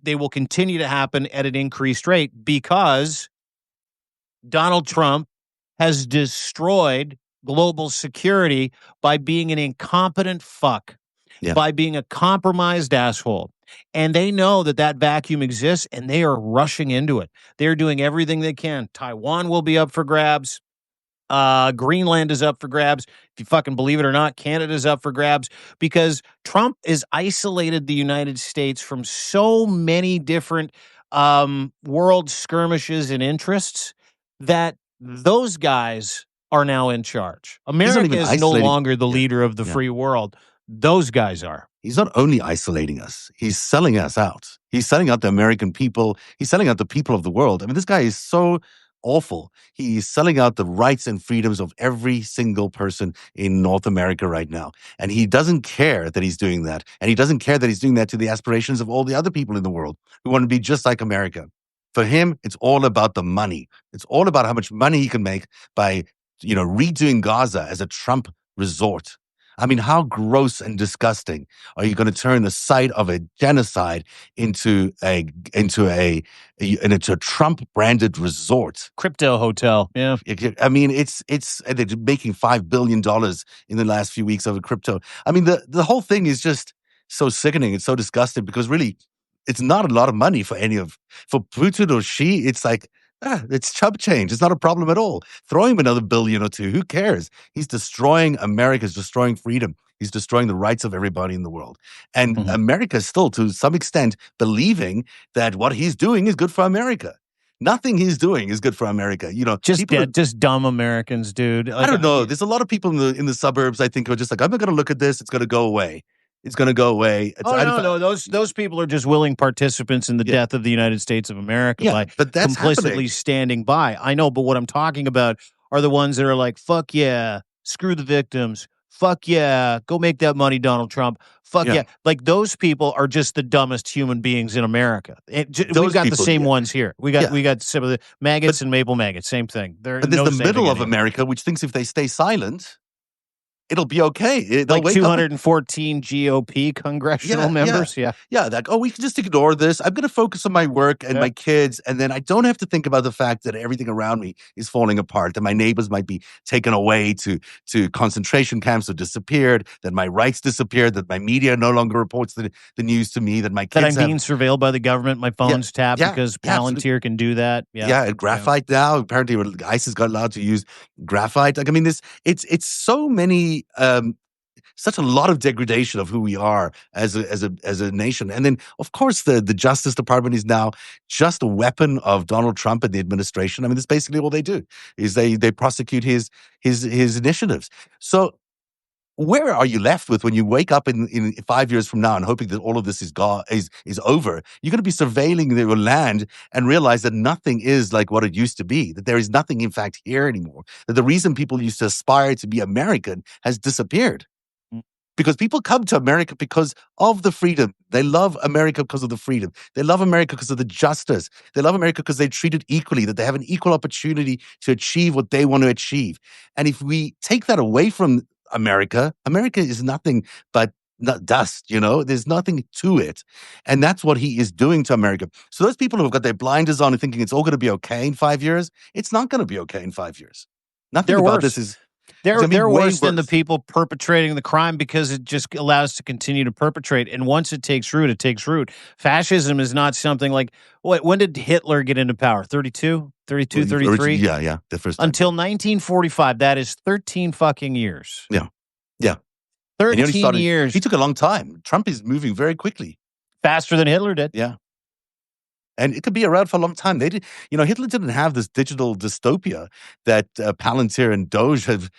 will continue to happen at an increased rate because Donald Trump has destroyed global security by being an incompetent fuck, Yeah. by being a compromised asshole. And they know that that vacuum exists and they are rushing into it. They're doing everything they can. Taiwan will be up for grabs. Greenland is up for grabs. If you fucking believe it or not, Canada's up for grabs because Trump has isolated the United States from so many different world skirmishes and interests that those guys are now in charge. He's not America even is no isolating. longer the Yeah, leader of the yeah. free world. Those guys are. He's not only isolating us, he's selling us out. He's selling out the American people. He's selling out the people of the world. I mean, this guy is so awful. He's selling out the rights and freedoms of every single person in North America right now. And he doesn't care that he's doing that. And he doesn't care that he's doing that to the aspirations of all the other people in the world who want to be just like America. For him, it's all about the money. It's all about how much money he can make by, redoing Gaza as a Trump resort. I mean, how gross and disgusting are you going to turn the site of a genocide into a Trump branded resort? Crypto hotel. Yeah. I mean, they're making $5 billion in the last few weeks over crypto. I mean, the whole thing is just so sickening. It's so disgusting because really, it's not a lot of money for Putin or Xi. It's like, it's chump change. It's not a problem at all. Throw him another billion or two. Who cares? He's destroying America. He's destroying freedom. He's destroying the rights of everybody in the world. And America is still, to some extent, believing that what he's doing is good for America. Nothing he's doing is good for America. Just dumb Americans, dude. I don't know. There's a lot of people in the suburbs, I think, who are just like, I'm not going to look at this. It's going to go away. It's going to go away. No. Those people are just willing participants in the death of the United States of America by but that's complicitly happening. Standing by. I know, but what I'm talking about are the ones that are like, fuck yeah, screw the victims. Fuck yeah, go make that money, Donald Trump. Fuck yeah. Like those people are just the dumbest human beings in America. We've got the same ones here. We got some of the maggots and maple maggots. Same thing. But there's the middle of America, which thinks if they stay silent, it'll be okay. Like 214 GOP congressional members. Yeah. Like, we can just ignore this. I'm going to focus on my work and my kids. And then I don't have to think about the fact that everything around me is falling apart, that my neighbors might be taken away to concentration camps or disappeared, that my rights disappeared, that my media no longer reports the news to me, that my kids that I'm being surveilled by the government. My phone's tapped because Palantir can do that. And graphite now. Apparently, ISIS got allowed to use graphite. Like, I mean, it's so many. Such a lot of degradation of who we are as a nation. And then, of course, the Justice Department is now just a weapon of Donald Trump and the administration. I mean, that's basically all they do, is they prosecute his initiatives. So where are you left with when you wake up in 5 years from now and hoping that all of this is over? You're going to be surveilling your land and realize that nothing is like what it used to be, that there is nothing, in fact, here anymore, that the reason people used to aspire to be American has disappeared. because people come to America because of the freedom. They love America because of the freedom. They love America because of the justice. They love America because they're treated equally, that they have an equal opportunity to achieve what they want to achieve. And if we take that away from America, America is nothing but dust, there's nothing to it. And that's what he is doing to America. So those people who have got their blinders on and thinking it's all going to be okay in 5 years, it's not going to be okay in 5 years. Nothing They're about worse. this is They're way worse than the worse. people perpetrating the crime because it just allows to continue to perpetrate. And once it takes root, it takes root. Fascism is not something like, when did Hitler get into power? 32, 32, 33? Yeah, the first time. Until 1945. That is 13 fucking years. Yeah. 13 years. He took a long time. Trump is moving very quickly. Faster than Hitler did. Yeah. And it could be around for a long time. They did, Hitler didn't have this digital dystopia that Palantir and Doge have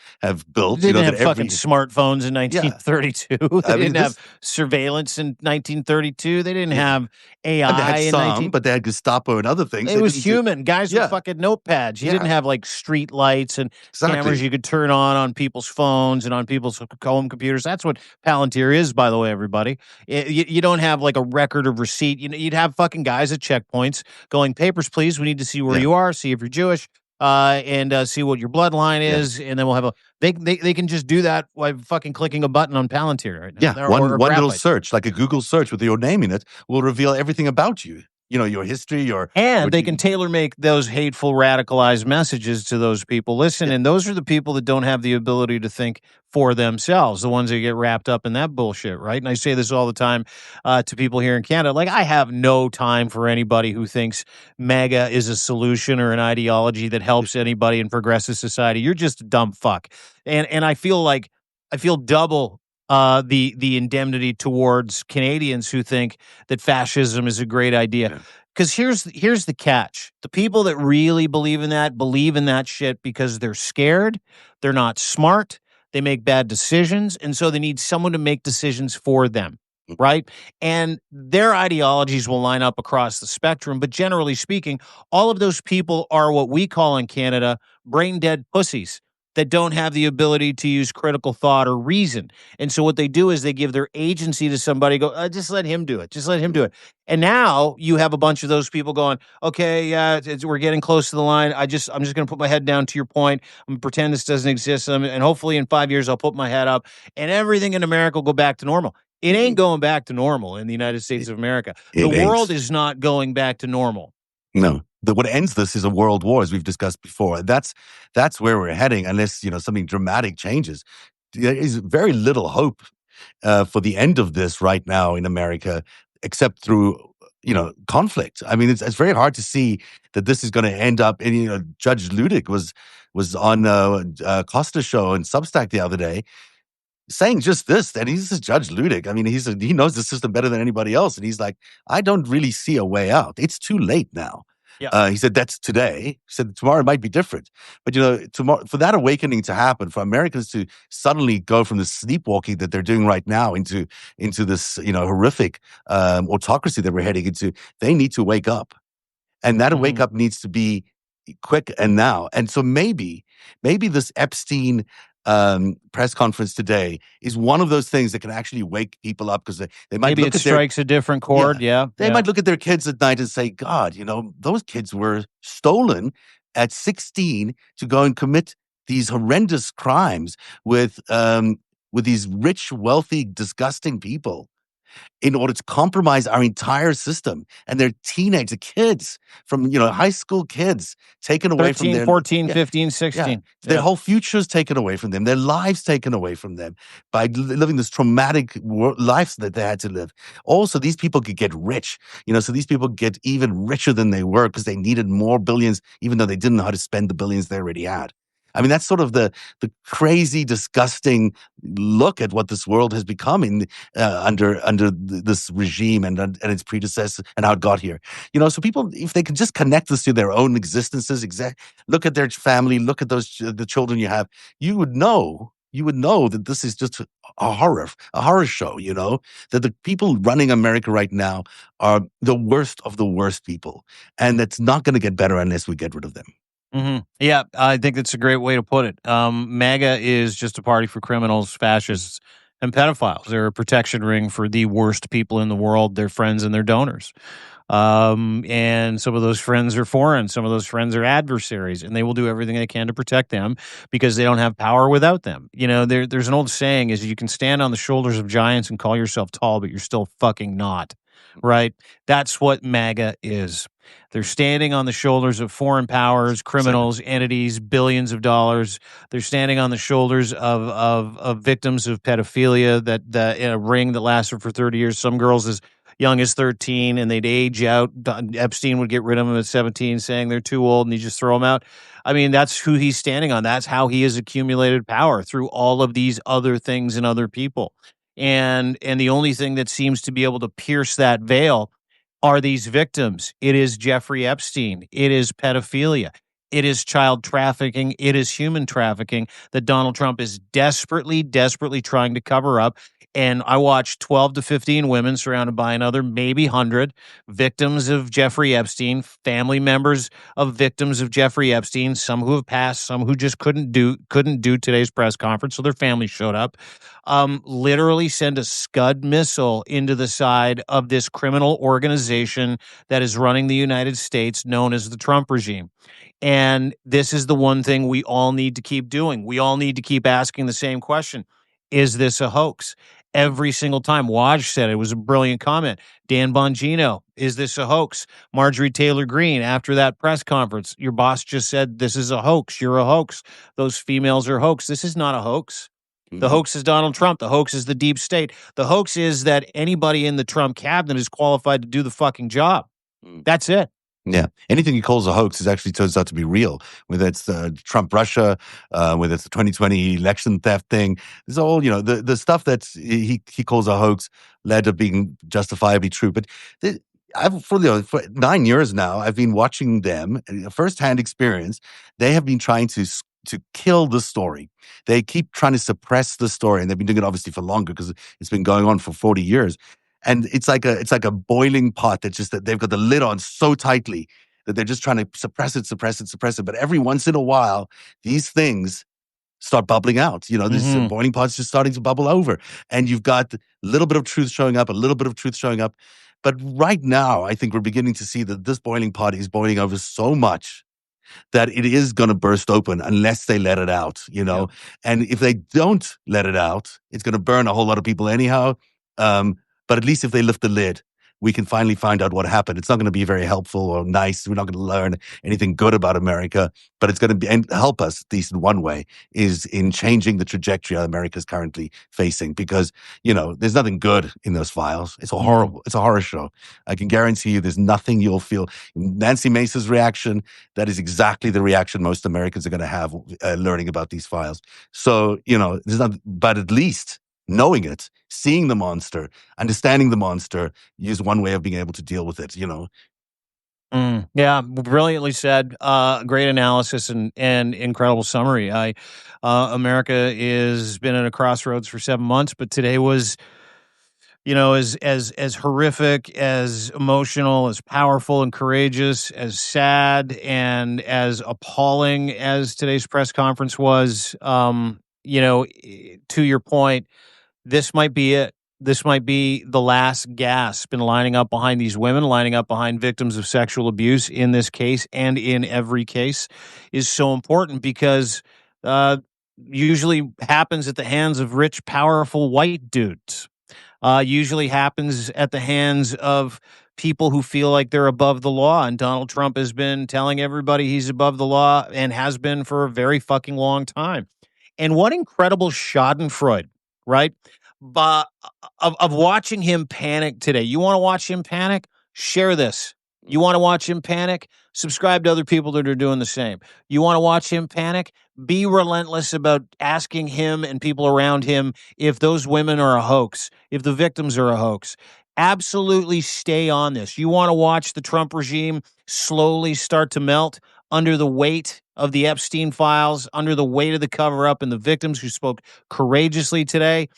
built. They didn't have fucking smartphones in 1932. They didn't have surveillance in 1932. They didn't have AI they had but they had Gestapo and other things. It was human. Guys with fucking notepads. You didn't have like street lights and cameras you could turn on people's phones and on people's home computers. That's what Palantir is, by the way, everybody. You don't have like a record of receipt. You'd have fucking guys at checkpoints going, papers, please. We need to see where you are, see if you're Jewish, and see what your bloodline is. And then we'll have they can just do that by fucking clicking a button on Palantir right now. Yeah, one little search, like a Google search with your name in it, will reveal everything about you. Your history, they can tailor make those hateful, radicalized messages to those people. Listen, and those are the people that don't have the ability to think for themselves, the ones that get wrapped up in that bullshit, right? And I say this all the time to people here in Canada. Like, I have no time for anybody who thinks MAGA is a solution or an ideology that helps anybody in progressive society. You're just a dumb fuck. And I feel double the indemnity towards Canadians who think that fascism is a great idea. Because here's the catch. The people that really believe in that shit because they're scared, they're not smart, they make bad decisions, and so they need someone to make decisions for them, right? And their ideologies will line up across the spectrum, but generally speaking, all of those people are what we call in Canada brain-dead pussies that don't have the ability to use critical thought or reason. And so what they do is they give their agency to somebody, just let him do it. Just let him do it. And now you have a bunch of those people going, okay, yeah, we're getting close to the line. I'm just going to put my head down to your point. I'm going to pretend this doesn't exist. And hopefully in 5 years, I'll put my head up and everything in America will go back to normal. It ain't going back to normal in the United States of America. The world is not going back to normal. No. What ends this is a world war, as we've discussed before. That's where we're heading, unless something dramatic changes. There is very little hope for the end of this right now in America, except through conflict. I mean, it's very hard to see that this is going to end up. And Judge Ludick was on Costa's show and Substack the other day, saying just this, and he's Judge Ludick. I mean, he knows the system better than anybody else, and he's like, I don't really see a way out. It's too late now. Yeah. He said that's today. He said tomorrow it might be different, but tomorrow, for that awakening to happen, for Americans to suddenly go from the sleepwalking that they're doing right now into this horrific autocracy that we're heading into, they need to wake up, and that wake up needs to be quick and now. And so maybe this Epstein press conference today is one of those things that can actually wake people up, because they might maybe it strikes a different chord. They might look at their kids at night and say, God, those kids were stolen at 16 to go and commit these horrendous crimes with these rich, wealthy, disgusting people, in order to compromise our entire system. And they're teenage kids from, high school kids, taken away 13, from their 14, 15, 16. Yeah. Their whole future is taken away from them. Their lives taken away from them by living this traumatic lives that they had to live. Also, these people could get rich, so these people get even richer than they were because they needed more billions, even though they didn't know how to spend the billions they already had. I mean, that's sort of the crazy, disgusting look at what this world has become under this regime and its predecessor, and how it got here. So people, if they could just connect this to their own existences, look at their family, look at the children you have, you would know that this is just a horror show, that the people running America right now are the worst of the worst people. And that's not going to get better unless we get rid of them. Mm-hmm. Yeah, I think that's a great way to put it. MAGA is just a party for criminals, fascists, and pedophiles. They're a protection ring for the worst people in the world, their friends and their donors. And some of those friends are foreign, some of those friends are adversaries, and they will do everything they can to protect them because they don't have power without them. There's an old saying is you can stand on the shoulders of giants and call yourself tall, but you're still fucking not. Right? That's what MAGA is. They're standing on the shoulders of foreign powers, Exactly. criminals, entities, billions of dollars. They're standing on the shoulders of victims of pedophilia that in a ring that lasted for 30 years. Some girls as young as 13, and they'd age out. Epstein would get rid of them at 17, saying they're too old, and he just throw them out. I mean, that's who he's standing on. That's how he has accumulated power through all of these other things and other people. And the only thing that seems to be able to pierce that veil are these victims. It is Jeffrey Epstein. It is pedophilia. It is child trafficking. It is human trafficking that Donald Trump is desperately, desperately trying to cover up. And I watched 12 to 15 women surrounded by another, maybe 100 victims of Jeffrey Epstein, family members of victims of Jeffrey Epstein, some who have passed, some who just couldn't do today's press conference, so their family showed up. Literally send a Scud missile into the side of this criminal organization that is running the United States, known as the Trump regime. And this is the one thing we all need to keep doing. We all need to keep asking the same question. Is this a hoax? Every single time. Waj said it was a brilliant comment. Dan Bongino, is this a hoax? Marjorie Taylor Greene, after that press conference, your boss just said, this is a hoax. You're a hoax. Those females are hoax. This is not a hoax. The Mhm. hoax is Donald Trump. The hoax is the deep state. The hoax is that anybody in the Trump cabinet is qualified to do the fucking job. Mm. That's it. Yeah, anything he calls a hoax is actually turns out to be real. Whether it's Trump Russia, whether it's the 2020 election theft thing, it's all the stuff that he calls a hoax led to being justifiably true. But I've for 9 years now, I've been watching them, firsthand experience. They have been trying to kill the story. They keep trying to suppress the story, and they've been doing it obviously for longer because it's been going on for 40 years. And it's like a boiling pot that they've got the lid on so tightly that they're just trying to suppress it, suppress it, suppress it. But every once in a while, these things start bubbling out. This Mm-hmm. boiling pot's just starting to bubble over, and you've got a little bit of truth showing up, a little bit of truth showing up. But right now, I think we're beginning to see that this boiling pot is boiling over so much that it is going to burst open unless they let it out. Yeah. And if they don't let it out, it's going to burn a whole lot of people anyhow. But at least if they lift the lid, we can finally find out what happened. It's not going to be very helpful or nice. We're not going to learn anything good about America, but it's going to be and help us, at least in one way, is in changing the trajectory America's currently facing. Because there's nothing good in those files. It's a Mm-hmm. horrible. It's a horror show. I can guarantee you, there's nothing you'll feel. Nancy Mace's reaction, that is exactly the reaction most Americans are going to have learning about these files. So, there's not, but at least knowing it, seeing the monster, understanding the monster is one way of being able to deal with it. Yeah, brilliantly said. Great analysis and incredible summary. America is been at a crossroads for 7 months, but today was, as horrific, as emotional, as powerful and courageous, as sad and as appalling as today's press conference was. To your point, this might be it. This might be the last gasp in lining up behind these women, lining up behind victims of sexual abuse in this case and in every case is so important because uh, usually happens at the hands of rich, powerful white dudes. Usually happens at the hands of people who feel like they're above the law. And Donald Trump has been telling everybody he's above the law and has been for a very fucking long time. And what incredible schadenfreude, right? But of watching him panic today. You want to watch him panic? Share this. You want to watch him panic? Subscribe to other people that are doing the same. You want to watch him panic? Be relentless about asking him and people around him if those women are a hoax, if the victims are a hoax. Absolutely stay on this. You want to watch the Trump regime slowly start to melt under the weight of the Epstein files, under the weight of the cover up and the victims who spoke courageously today.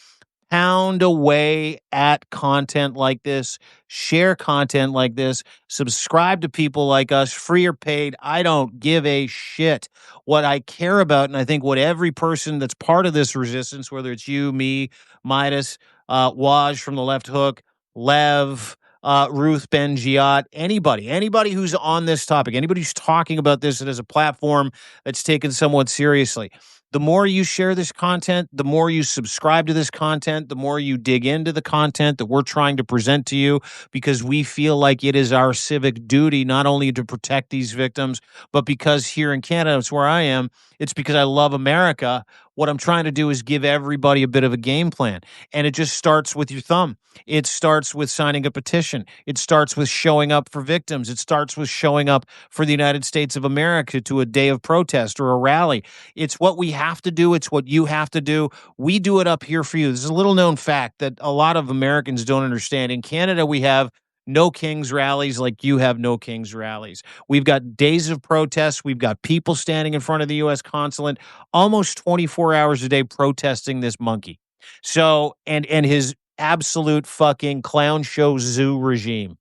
Pound away at content like this, share content like this, subscribe to people like us, free or paid. I don't give a shit. What I care about, and I think what every person that's part of this resistance, whether it's you, me, Midas, Waj from the Left Hook, Lev, Ruth Ben-Giat, anybody who's on this topic, anybody who's talking about this as a platform that's taken somewhat seriously. The more you share this content, the more you subscribe to this content, the more you dig into the content that we're trying to present to you, because we feel like it is our civic duty not only to protect these victims, but because here in Canada, it's where I am, it's because I love America. What I'm trying to do is give everybody a bit of a game plan. And it just starts with your thumb. It starts with signing a petition. It starts with showing up for victims. It starts with showing up for the United States of America to a day of protest or a rally. It's what we have to do. It's what you have to do. We do it up here for you. This is a little known fact that a lot of Americans don't understand. In Canada, we have no Kings rallies like you have no Kings rallies. We've got days of protests. We've got people standing in front of the U.S. consulate almost 24 hours a day protesting this monkey. So, and his absolute fucking clown show zoo regime.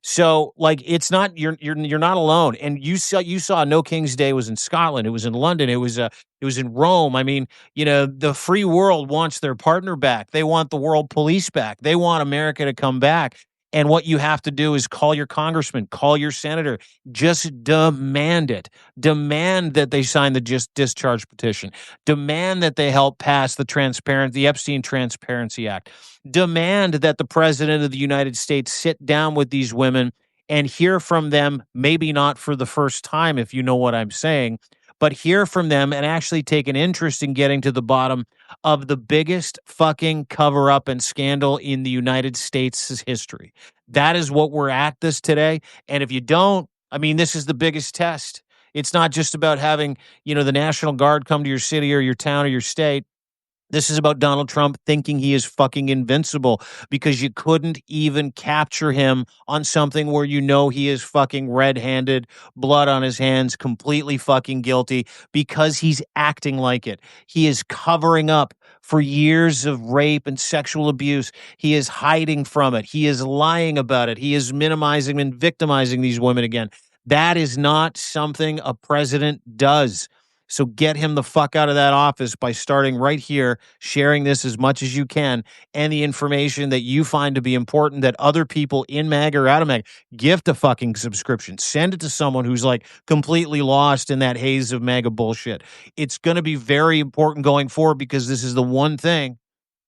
So, like, it's not you're not alone. And you saw No King's Day was in Scotland. It was in London. It was in Rome. I mean, the free world wants their partner back. They want the world police back. They want America to come back. And what you have to do is call your congressman, call your senator, just demand it. Demand that they sign the just discharge petition. Demand that they help pass the Epstein Transparency Act. Demand that the president of the United States sit down with these women and hear from them, maybe not for the first time, if you know what I'm saying, but hear from them and actually take an interest in getting to the bottom of the biggest fucking cover up and scandal in the United States' history. That is what we're at this today. And if you don't, I mean, this is the biggest test. It's not just about having, the National Guard come to your city or your town or your state. This is about Donald Trump thinking he is fucking invincible because you couldn't even capture him on something where he is fucking red-handed, blood on his hands, completely fucking guilty because he's acting like it. He is covering up for years of rape and sexual abuse. He is hiding from it. He is lying about it. He is minimizing and victimizing these women again. That is not something a president does. So get him the fuck out of that office by starting right here, sharing this as much as you can, and the information that you find to be important that other people in MAG or out of MAG, gift a fucking subscription. Send it to someone who's like completely lost in that haze of MAGA bullshit. It's going to be very important going forward because this is the one thing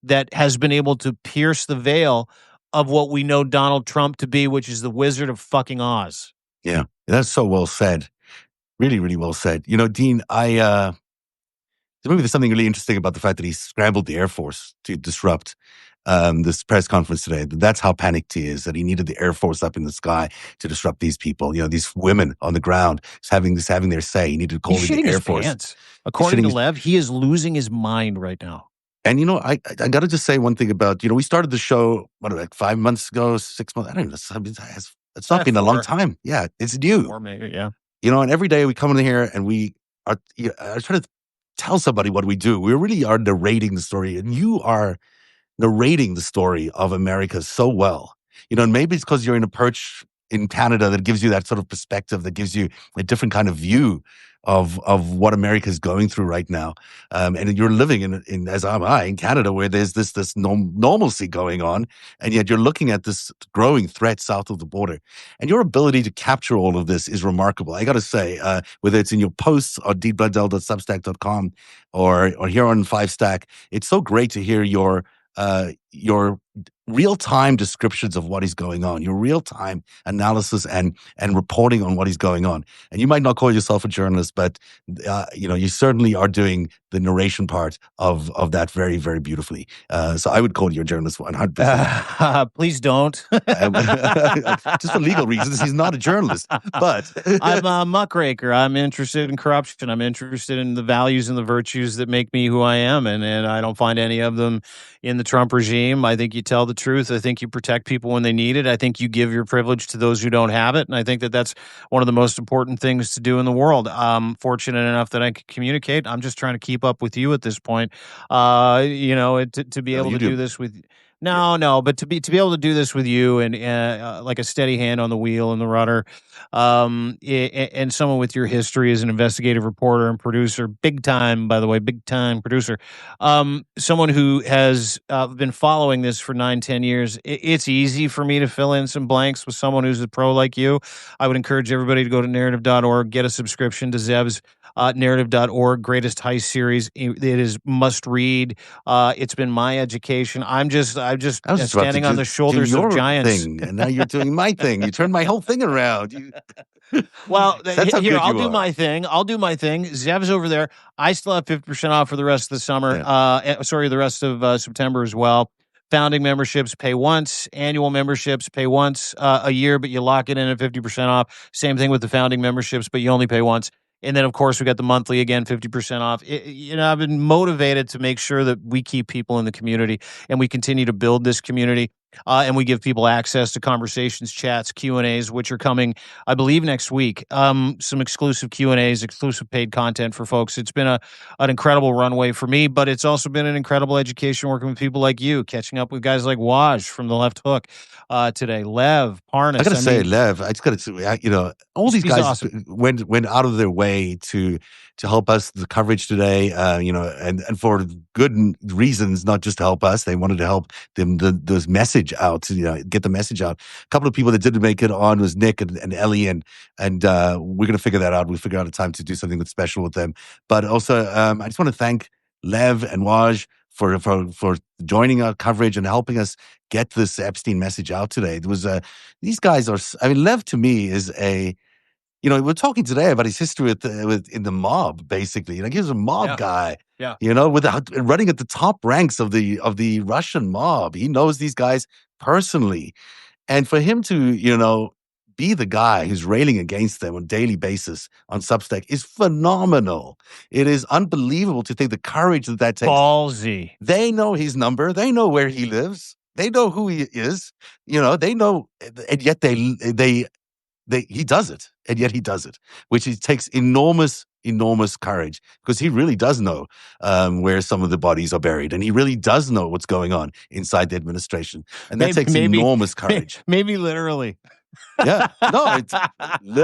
that has been able to pierce the veil of what we know Donald Trump to be, which is the Wizard of fucking Oz. Yeah, that's so well said. Really, really well said. Dean, maybe there's something really interesting about the fact that he scrambled the Air Force to disrupt this press conference today. That's how panicked he is, that he needed the Air Force up in the sky to disrupt these people. These women on the ground having their say. He needed to call in the Air Force. Pants. According to Lev, he is losing his mind right now. And, I got to just say one thing about, we started the show, 5 months ago, 6 months? I don't know. It's not been a long time. Yeah, it's new. 4 maybe, yeah. And every day we come in here and we are trying to tell somebody what we do. We really are narrating the story, and you are narrating the story of America so well. And maybe it's because you're in a perch in Canada that gives you that sort of perspective, that gives you a different kind of view of what America is going through right now. And you're living in as am I, in Canada, where there's this normalcy going on, and yet you're looking at this growing threat south of the border. And your ability to capture all of this is remarkable. I got to say, whether it's in your posts on deanbladell.substack.com or here on FiveStack, it's so great to hear your real-time descriptions of what is going on, your real-time analysis and reporting on what is going on. And you might not call yourself a journalist, but you certainly are doing the narration part of that very, very beautifully. So I would call you a journalist 100%. Please don't. Just for legal reasons, he's not a journalist. But I'm a muckraker. I'm interested in corruption. I'm interested in the values and the virtues that make me who I am, and I don't find any of them in the Trump regime. I think you tell the truth. I think you protect people when they need it. I think you give your privilege to those who don't have it. And I think that that's one of the most important things to do in the world. I'm fortunate enough that I can communicate. I'm just trying to keep up with you at this point. To be No, able you to do do. this with Yeah. no, but to be able to do this with you and like a steady hand on the wheel and the rudder, and someone with your history as an investigative reporter and producer, big time, by the way, big time producer, someone who has been following this for 9, 10 years, it's easy for me to fill in some blanks with someone who's a pro like you. I would encourage everybody to go to narrative.org, get a subscription to Zev's narrative.org greatest heist series. It is must read. It's been my education. I'm just I was just about to standing on the just do shoulders of your giants. thing, and now you're doing my thing. You turned my whole thing around. Well, That's how here, good I'll you do are. my thing. I'll do my thing. Zev's over there. I still have 50% off for the rest of the summer. Yeah. Sorry, the rest of September as well. Founding memberships pay once. Annual memberships pay once a year, but you lock it in at 50% off. Same thing with the founding memberships, but you only pay once. And then, of course, we got the monthly again, 50% off. I've been motivated to make sure that we keep people in the community and we continue to build this community. And we give people access to conversations, chats, Q&As, which are coming I believe next week. Some exclusive Q&As, exclusive paid content for folks. It's been an incredible runway for me, but it's also been an incredible education working with people like you, catching up with guys like Waj from the Left Hook today, Lev, I Parnas. gotta I say, mean, Lev, I just gotta say, all these he's guys awesome. went out of their way to help us the coverage today. And for good reasons, not just to help us. They wanted to help them the message out, get the message out. A couple of people that didn't make it on was Nick and Ellie, and we're gonna figure that out. We'll figure out a time to do something that's special with them. But also, I just want to thank Lev and Waj for joining our coverage and helping us get this Epstein message out today. It was these guys are. I mean, Lev to me is a. We're talking today about his history with in the mob. Basically, he was a mob Yeah, guy. yeah. Without running at the top ranks of the Russian mob, he knows these guys personally, and for him to be the guy who's railing against them on a daily basis on Substack is phenomenal. It is unbelievable to think the courage that takes. Ballsy. They know his number. They know where he lives. They know who he is. They know, and yet he does it, and yet he does it, which it takes enormous, enormous courage because he really does know where some of the bodies are buried, and he really does know what's going on inside the administration, and that Maybe, takes maybe, enormous courage. maybe literally. Yeah, no,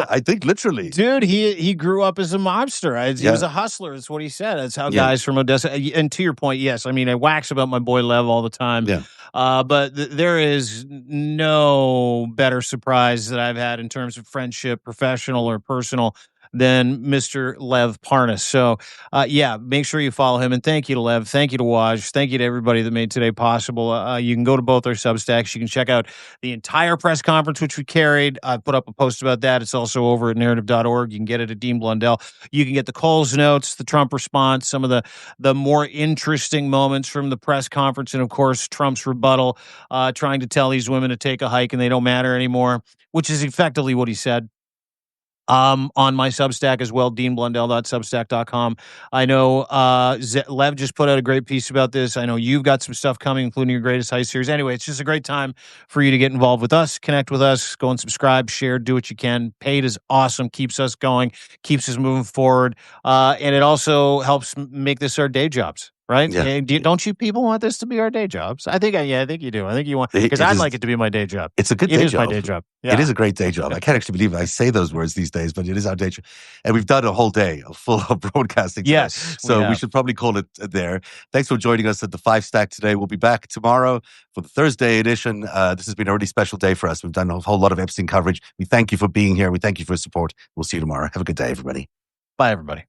I think literally. Dude, he grew up as a mobster. He was Yeah, a hustler. That's what he said. That's how yeah, guys from Odessa. And to your point, yes, I mean I wax about my boy Lev all the time, yeah. but there is no better surprise that I've had in terms of friendship, professional or personal, than Mr. Lev Parnas. So, yeah, make sure you follow him. And thank you to Lev. Thank you to Waj. Thank you to everybody that made today possible. You can go to both our Substacks. You can check out the entire press conference, which we carried. I put up a post about that. It's also over at narrative.org. You can get it at Dean Blundell. You can get the Coles notes, the Trump response, some of the more interesting moments from the press conference, and of course, Trump's rebuttal, trying to tell these women to take a hike and they don't matter anymore, which is effectively what he said. On my Substack as well, deanblundell.substack.com. I know Lev just put out a great piece about this. I know you've got some stuff coming, including your greatest heist series. Anyway, it's just a great time for you to get involved with us, connect with us, go and subscribe, share, do what you can. Paid is awesome, keeps us going, keeps us moving forward, and it also helps make this our day jobs. Right? Yeah. Don't you people want this to be our day jobs? I think you do. I think you want, because It I'd is. like it to be my day job. It's a good It day is my job. day job. It is Yeah. a great day job. I can't actually believe I say those words these days, but it is our day job. And we've done a whole day of full of broadcasting today. Yes, So we have. should probably call it there. Thanks for joining us at the Five Stack today. We'll be back tomorrow for the Thursday edition. This has been a really special day for us. We've done a whole lot of Epstein coverage. We thank you for being here. We thank you for your support. We'll see you tomorrow. Have a good day, everybody. Bye, everybody.